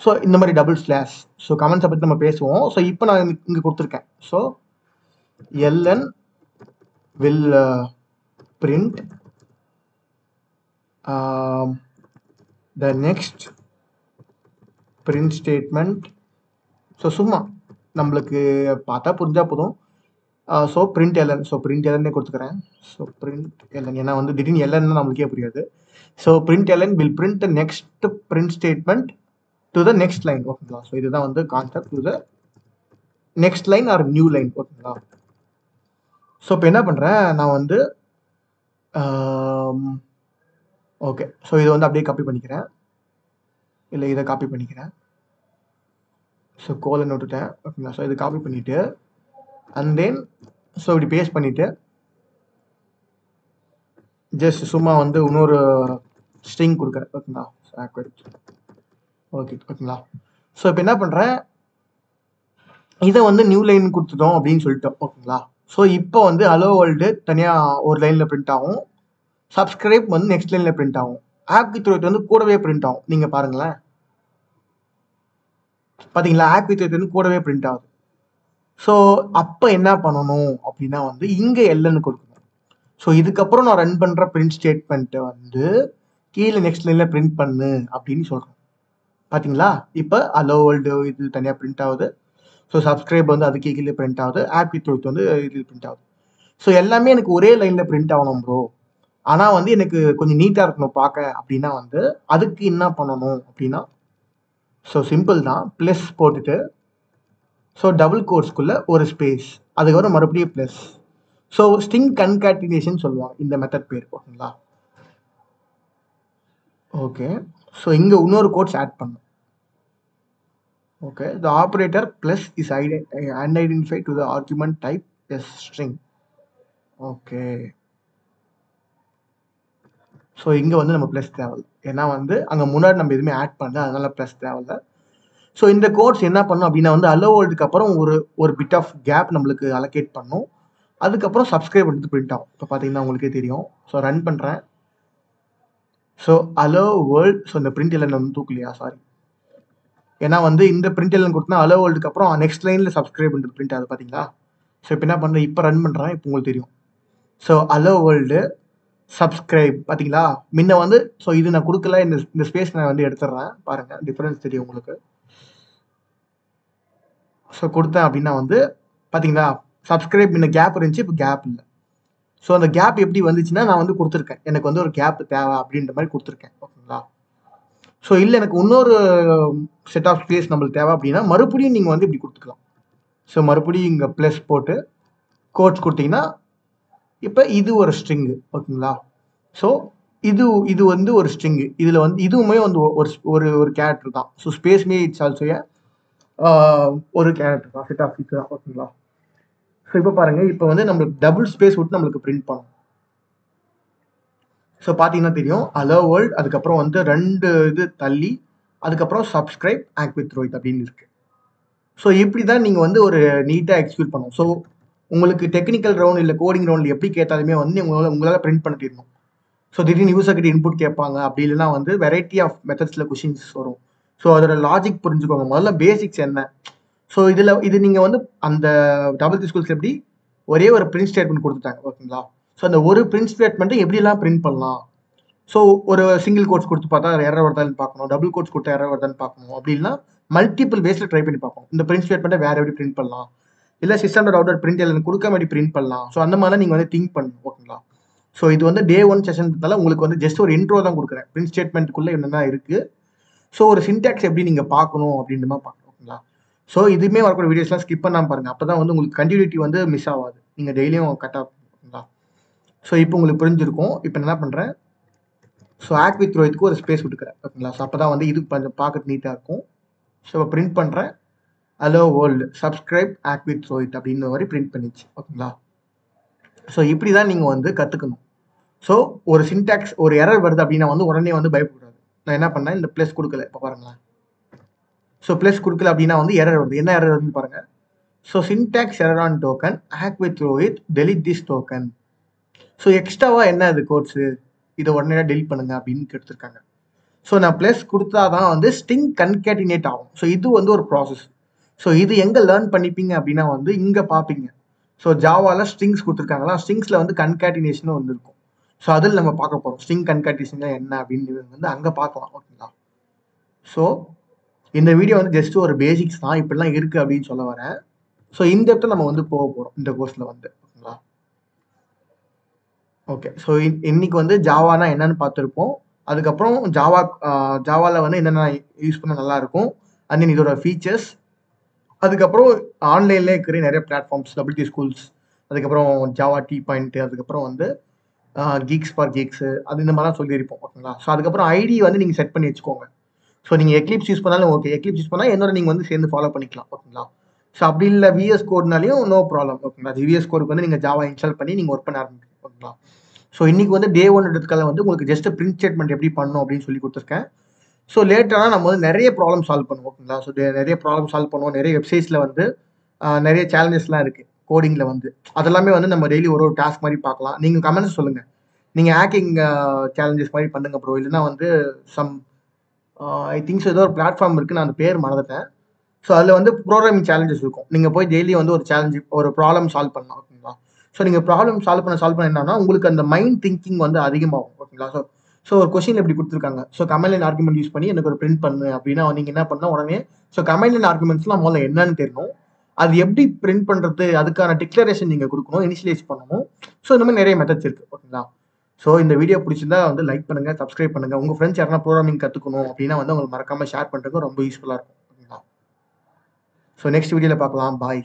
ஸோ இந்த மாதிரி டபுள் ஸ்லாஷ். ஸோ கமெண்ட்ஸை பற்றி நம்ம பேசுவோம். ஸோ இப்போ நான் இங்கே கொடுத்துருக்கேன். So ln will print the next print statement. So சும்மா நம்மளுக்கு பார்த்தா புரிஞ்சா போதும். So print LN. So print எல்என்னே கொடுத்துக்கிறேன். ஸோ பிரிண்ட் எல்என், ஏன்னா வந்து திடீர்னு எல்என் நம்மளுக்கே புரியாது. So print LN will print the next print statement to the next line. ஓகேங்களா. ஸோ இதுதான் வந்து concept, to the next line or new line. ஓகேங்களா. ஸோ இப்போ என்ன பண்ணுறேன் நான் வந்து ஓகே, ஸோ இதை வந்து அப்படியே காப்பி பண்ணிக்கிறேன், இல்லை இதை காப்பி பண்ணிக்கிறேன். ஸோ கோலன் விட்டுட்டேன். ஓகேங்களா. ஸோ இதை காப்பி பண்ணிவிட்டு அண்ட் தென் ஸோ இப்படி பேஸ்ட் பண்ணிவிட்டு ஜஸ்ட் சும்மா வந்து இன்னொரு ஸ்ட்ரிங் கொடுக்குறேன். ஓகேங்களா. ஓகே ஓகேங்களா. ஸோ இப்போ என்ன பண்ணுறேன், இதை வந்து நியூ லைன் கொடுத்துட்டோம் அப்படின்னு சொல்லிட்டோம். ஓகேங்களா. ஸோ இப்போ வந்து ஹலோ வேர்ல்டு தனியாக ஒரு லைனில் பிரிண்ட் ஆகும், சப்ஸ்கிரைப் வந்து நெக்ஸ்ட் லைனில் பிரிண்ட் ஆகும், ஆப் வித் வெயிட் வந்து கூடவே பிரிண்ட் ஆகும். நீங்கள் பாருங்களேன், பார்த்தீங்களா, ஆப் வித் வெயிட் வந்து கூடவே பிரிண்ட் ஆகுது. ஸோ அப்போ என்ன பண்ணணும் அப்படின்னா வந்து இங்கே எல்என்னு கொடுக்கணும். ஸோ இதுக்கப்புறம் நான் ரன் பண்ணுற பிரிண்ட் ஸ்டேட்மெண்ட்டை வந்து கீழே நெக்ஸ்ட் லைனில் பிரிண்ட் பண்ணு அப்படின்னு சொல்கிறோம். பார்த்தீங்களா, இப்போ ஹலோ வேர்ல்டு இது தனியாக பிரிண்ட் ஆகுது. ஸோ சப்ஸ்கிரைப் வந்து அதுக்கு கீழே பிரிண்ட் ஆகுது, ஆப் வித் வெயிட் வந்து இது பிரிண்ட் ஆகுது. ஸோ எல்லாமே எனக்கு ஒரே லைனில் பிரிண்ட் ஆகணும் ப்ரோ, ஆனால் வந்து எனக்கு கொஞ்சம் நீட்டாக இருக்கணும் பார்க்க அப்படின்னா வந்து அதுக்கு என்ன பண்ணணும் அப்படின்னா, ஸோ சிம்பிள் தான், ப்ளஸ் போட்டுட்டு ஸோ டபுள் கோர்ஸ்க்குள்ளே ஒரு ஸ்பேஸ், அதுக்கப்புறம் மறுபடியும் ப்ளஸ். ஸோ ஸ்ட்ரிங் கன்காட்டினேஷன் சொல்லுவாங்க இந்த மெத்தட் பேர். ஓகேங்களா. ஓகே, ஸோ இங்கே இன்னொரு கோட்ஸ் ஆட் பண்ணும். Okay, the operator plus is unidentified to the argument type as string. Okay, so இங்கே வந்து நம்ம ப்ளஸ் தேவையில்ல, ஏன்னா வந்து அங்கே முன்னாடி நம்ம எதுவுமே ஆட் பண்ணல, அதனால ப்ளஸ் தேவையில்ல. ஸோ இந்த கோட்ஸ் என்ன பண்ணும் அப்படின்னா வந்து அலோ வேர்ல்டுக்கு அப்புறம் ஒரு பிட் ஆஃப் கேப் நம்மளுக்கு அலோகேட் பண்ணும். அதுக்கப்புறம் சப்ஸ்கிரைப் பண்ணிட்டு பிரிண்ட் ஆகும். இப்போ பார்த்தீங்கன்னா உங்களுக்கே தெரியும். ஸோ ரன் பண்ணுறேன். ஸோ அலோ வேர்ல்ட், ஸோ இந்த பிரிண்ட் எல்லாம் வந்து தூக்கலையா, சாரி. ஏன்னா வந்து இந்த பிரிண்ட் எல்லாம் கொடுத்தா அலோ வேர்ல்டுக்கு அப்புறம் நெக்ஸ்ட் லைனில் சப்ஸ்கிரைப் பண்ணிட்டு பிரிண்ட் ஆகுது பார்த்தீங்களா. ஸோ இப்போ என்ன பண்ணுறேன், இப்போ ரன் பண்ணுறேன், இப்போ உங்களுக்கு தெரியும். ஸோ அலோ வேர்ல்டு சப்ஸ்கிரைப் பார்த்தீங்களா, முன்ன வந்து ஸோ இது நான் கொடுக்கல, இந்த ஸ்பேஸ் நான் வந்து எடுத்துடுறேன், பாருங்கள் டிஃப்ரென்ஸ் தெரியும் உங்களுக்கு. ஸோ கொடுத்தேன் அப்படின்னா வந்து பார்த்தீங்களா, சப்ஸ்கிரைப் முன்ன கேப் இருந்துச்சு, இப்போ கேப் இல்லை. ஸோ அந்த கேப் எப்படி வந்துச்சுன்னா நான் வந்து கொடுத்துருக்கேன், எனக்கு வந்து ஒரு கேப் தேவை அப்படின்ற மாதிரி கொடுத்துருக்கேன், ஓகேங்களா. ஸோ இல்லை எனக்கு இன்னொரு செட் ஆஃப் ஸ்பேஸ் நம்மளுக்கு தேவை அப்படின்னா மறுபடியும் நீங்கள் வந்து இப்படி கொடுத்துக்கலாம். ஸோ மறுபடியும் இங்கே ப்ளஸ் போட்டு கோட்ஸ் கொடுத்தீங்கன்னா இப்போ இது ஒரு ஸ்ட்ரிங்கு, ஓகேங்களா. ஸோ இது வந்து ஒரு ஸ்ட்ரிங்கு, இதில் வந்து இதுவுமே வந்து ஒரு ஒரு கேரக்டர் தான். So space May it's also ஒரு கேரக்டர் தான், செட் ஆஃப் ஃபீச்சர் தான், ஓகேங்களா. ஸோ இப்போ பாருங்கள், இப்போ வந்து நம்மளுக்கு டபுள் ஸ்பேஸ் விட்டு நம்மளுக்கு பிரிண்ட் பண்ணணும். ஸோ பார்த்தீங்கன்னா தெரியும், அலோ வேர்ல்ட், அதுக்கப்புறம் வந்து 2 இது தள்ளி, அதுக்கப்புறம் சப்ஸ்கிரைப் ஆக்ட் வித் ரோஹித் அப்படின்னு இருக்கு. ஸோ இப்படி தான் நீங்கள் வந்து ஒரு நீட்டாக எக்ஸிக்யூட் பண்ணணும். ஸோ உங்களுக்கு டெக்னிக்கல் ரவுண்ட் இல்லை கோடிங் ரவுண்டில் எப்படி கேட்டாலுமே வந்து உங்களால் பிரிண்ட் பண்ண தீரணும். ஸோ திடீர்னு யூசர் கிட்ட இன்புட் கேட்பாங்க, அப்படி இல்லைன்னா வந்து வெரைட்டி ஆஃப் மெத்தட்ஸில் கொஷின்ஸ் வரும். ஸோ அதோட லாஜிக் புரிஞ்சுக்கோங்க, முதல்ல பேசிக்ஸ் என்ன. ஸோ இது நீங்கள் வந்து அந்த டபுள் ஸ்கூல்ஸ் எப்படி ஒரே ஒரு பிரிண்ட் ஸ்டேட்மெண்ட் கொடுத்துட்டாங்க, ஓகேங்களா. ஸோ அந்த ஒரு பிரிண்ட் ஸ்டேட்மெண்ட்டை எப்படிலாம் பிரிண்ட் பண்ணலாம். ஸோ ஒரு சிங்கிள் கோட்ஸ் கொடுத்து பார்த்தா எரர் வருதான்னு பார்க்கணும், டபுள் கோட்ஸ் கொடுத்தா எரர் வருதான்னு பார்க்கணும், அப்படின்னா மல்டிபிள் வேஸில் ட்ரை பண்ணி பார்க்கணும். இந்த பிரிண்ட் ஸ்டேட்மெண்ட்டை வேறு எப்படி பிரிண்ட் பண்ணலாம், இல்லை சிஸ்டம் அவுட் பிரிண்ட் எல்லாம் கொடுக்க எப்படி பிரிண்ட் பண்ணலாம். ஸோ அந்த மாதிரிலாம் நீங்கள் வந்து திங்க் பண்ணணும், ஓகேங்களா. ஸோ இது வந்து டே 1 செஷன்றதால உங்களுக்கு வந்து ஜஸ்ட் ஒரு இன்ட்ரோ தான் கொடுக்குறேன், பிரிண்ட் ஸ்டேட்மெண்ட்டுக்குள்ளே என்னென்ன இருக்குது, ஸோ ஒரு சின்டாக்ஸ் எப்படி நீங்கள் பார்க்கணும் அப்படின்ற மாதிரி பார்க்கணும், ஓகேங்களா. ஸோ இதுவுமே வரக்கூடிய வீடியோஸ்லாம் ஸ்கிப் பண்ணாமல் பாருங்கள், அப்போ தான் வந்து உங்களுக்கு கண்டினியூட்டி வந்து மிஸ் ஆகாது, நீங்கள் டெய்லியும் கரெக்டாக, ஓகேங்களா. ஸோ இப்போ உங்களுக்கு புரிஞ்சிருக்கும். இப்போ என்ன பண்ணுறேன், ஸோ ஆக்ட் வித் ரோஹித்துக்கு ஒரு ஸ்பேஸ் விட்டுக்கிறேன், ஓகேங்களா. ஸோ அப்போ தான் வந்து இது கொஞ்சம் பார்க்க நீட்டாக இருக்கும். ஸோ இப்போ பிரிண்ட் பண்ணுறேன், allow world subscribe act with Rohit அப்படின்னு மாதிரி பிரிண்ட் பண்ணிச்சு, ஓகேங்களா. ஸோ இப்படி தான் நீங்கள் வந்து கற்றுக்கணும். ஸோ ஒரு சின்டாக்ஸ் ஒரு எரர் வருது அப்படின்னா வந்து உடனே வந்து பயப்படக்கூடாது. நான் என்ன பண்ணேன், இந்த ப்ளஸ் கொடுக்கல, இப்போ பாருங்களேன். ஸோ ப்ளஸ் கொடுக்கல அப்படின்னா வந்து எரர் வருது, என்ன எரர் வருதுன்னு பாருங்கள். So syntax error on token act with Rohit delete this token. So எக்ஸ்ட்ராவாக என்ன அது கோட்ஸு, இதை உடனே டெலிட் பண்ணுங்க அப்படின்னு எடுத்துருக்காங்க. ஸோ நான் ப்ளஸ் கொடுத்தா தான் வந்து ஸ்ட்ரிங் கன்கேட்டினேட் ஆகும். ஸோ இது வந்து ஒரு ப்ராசஸ். ஸோ இது எங்கே லேர்ன் பண்ணிப்பீங்க அப்படின்னா வந்து இங்கே பார்ப்பீங்க. ஸோ ஜாவாவில் ஸ்ட்ரிங்ஸ் கொடுத்துருக்காங்களா, ஸ்ட்ரிங்ஸில் வந்து கன்கேட்டினேஷனும் வந்து இருக்கும். ஸோ அதில் நம்ம பார்க்க போகிறோம் ஸ்ட்ரிங் கன்கேட்டினேஷன் என்ன அப்படின்னு வந்து அங்கே பார்க்கலாம், ஓகேங்களா. ஸோ இந்த வீடியோ வந்து ஜஸ்ட் ஒரு பேசிக்ஸ் தான், இப்படிலாம் இருக்குது அப்படின்னு சொல்ல வரேன். ஸோ இந்த இடத்துல நம்ம வந்து போக போகிறோம் இந்த கோர்ஸில் வந்து, ஓகேங்களா. ஓகே, ஸோ இன்னைக்கு வந்து ஜாவானா என்னன்னு பார்த்துருப்போம். அதுக்கப்புறம் ஜாவாவில் வந்து என்னென்ன யூஸ் பண்ண நல்லாயிருக்கும், அண்ட் தென் இதோட ஃபீச்சர்ஸ், அதுக்கப்புறம் ஆன்லைன்லேயே இருக்கிற நிறைய பிளாட்ஃபார்ம்ஸ், WT ஸ்கூல்ஸ், அதுக்கப்புறம் ஜாவா டீ பாயிண்ட், அதுக்கப்புறம் வந்து கீக்ஸ் ஃபார் கீக்ஸு, அது இந்த மாதிரிலாம் சொல்லியிருப்போம், ஓகேங்களா. ஸோ அதுக்கப்புறம் ஐடி வந்து நீங்கள் செட் பண்ணி வச்சுக்கோங்க. ஸோ நீங்கள் எக்லிப்ஸ் யூஸ் பண்ணாலும் ஓகே, எக்லிப்ஸ் யூஸ் பண்ணால் என்னோட நீங்கள் வந்து சேர்ந்து ஃபாலோ பண்ணிக்கலாம், ஓகேங்களா. ஸோ அப்படி இல்லை VS கோட்னாலையும் நோ ப்ராப்ளம், ஓகேங்களா. VS கோடுக்கு வந்து நீங்கள் ஜாவா இன்ஸ்டால் பண்ணி நீங்கள் ஒர்க் பண்ண ஆரம்பிக்கலாம், ஓகேங்களா. ஸோ இன்னைக்கு வந்து டே 1 எடுத்துக்கால வந்து உங்களுக்கு ஜஸ்ட் பிரிண்ட் ஸ்டேட்மெண்ட் எப்படி பண்ணணும் அப்படின்னு சொல்லி கொடுத்துருக்கேன். ஸோ லேட்டராக நம்ம வந்து நிறைய ப்ராப்ளம் சால்வ் பண்ணுவோம், ஓகேங்களா. ஸோ நிறைய ப்ராப்ளம் சால்வ் பண்ணுவோம், நிறைய வெப்சைட்ஸில் வந்து நிறைய சேலஞ்சஸ்லாம் இருக்குது கோடிங்கில் வந்து, அதெல்லாமே வந்து நம்ம டெய்லி ஒரு டாஸ்க் மாதிரி பார்க்கலாம். நீங்கள் கமெண்ட்ஸ் சொல்லுங்கள், நீங்கள் ஹேக்கிங் சேலஞ்சஸ் மாதிரி பண்ணுங்க ப்ரோ, இல்லைன்னா வந்து சம் ஐ திங்க்ஸ் ஏதோ ஒரு பிளாட்ஃபார்ம் இருக்குது, நான் அந்த பேர் மறந்துட்டேன். ஸோ அதில் வந்து ப்ரோக்ராமிங் சேலஞ்சஸ் இருக்கும், நீங்கள் போய் டெய்லி வந்து ஒரு சேலஞ்சு ஒரு ப்ராப்ளம் சால்வ் பண்ணலாம், ஓகேங்களா. ஸோ நீங்கள் ப்ராப்ளம் சால்வ் பண்ண என்னன்னா உங்களுக்கு அந்த மைண்ட் திங்கிங் வந்து அதிகமாகும், ஓகேங்களா. ஸோ ஒரு கொஸ்டின் எப்படி கொடுத்துருக்காங்க, so comment line argument use பண்ணி எனக்கு ஒரு பிரிண்ட் பண்ணு அப்படின்னா நீங்கள் என்ன பண்ணால் உடனே ஸோ கமெண்ட் லைன் ஆர்குமெண்ட்ஸ்லாம் முதல்ல என்னன்னு தெரியணும், அது எப்படி பிரிண்ட் பண்ணுறது, அதுக்கான டிக்ளரேஷன் நீங்கள் கொடுக்கணும், இனிஷியலைஸ் பண்ணணும். ஸோ இந்த மாதிரி நிறைய மெத்தட்ஸ் இருக்குது, ஓகேங்களா. ஸோ இந்த வீடியோ பிடிச்சிருந்தா வந்து லைக் பண்ணுங்கள், சப்ஸ்கிரைப் பண்ணுங்கள், உங்கள் ஃப்ரெண்ட்ஸ் யாருன்னா ப்ரோக்ராமிங் கற்றுக்கணும் அப்படின்னா வந்து உங்களுக்கு மறக்காமல் ஷேர் பண்ணுறதுக்கு ரொம்ப யூஸ்ஃபுல்லாக இருக்கும், ஓகேங்களா. ஸோ நெக்ஸ்ட் வீடியோவில் பார்க்கலாம், பாய்.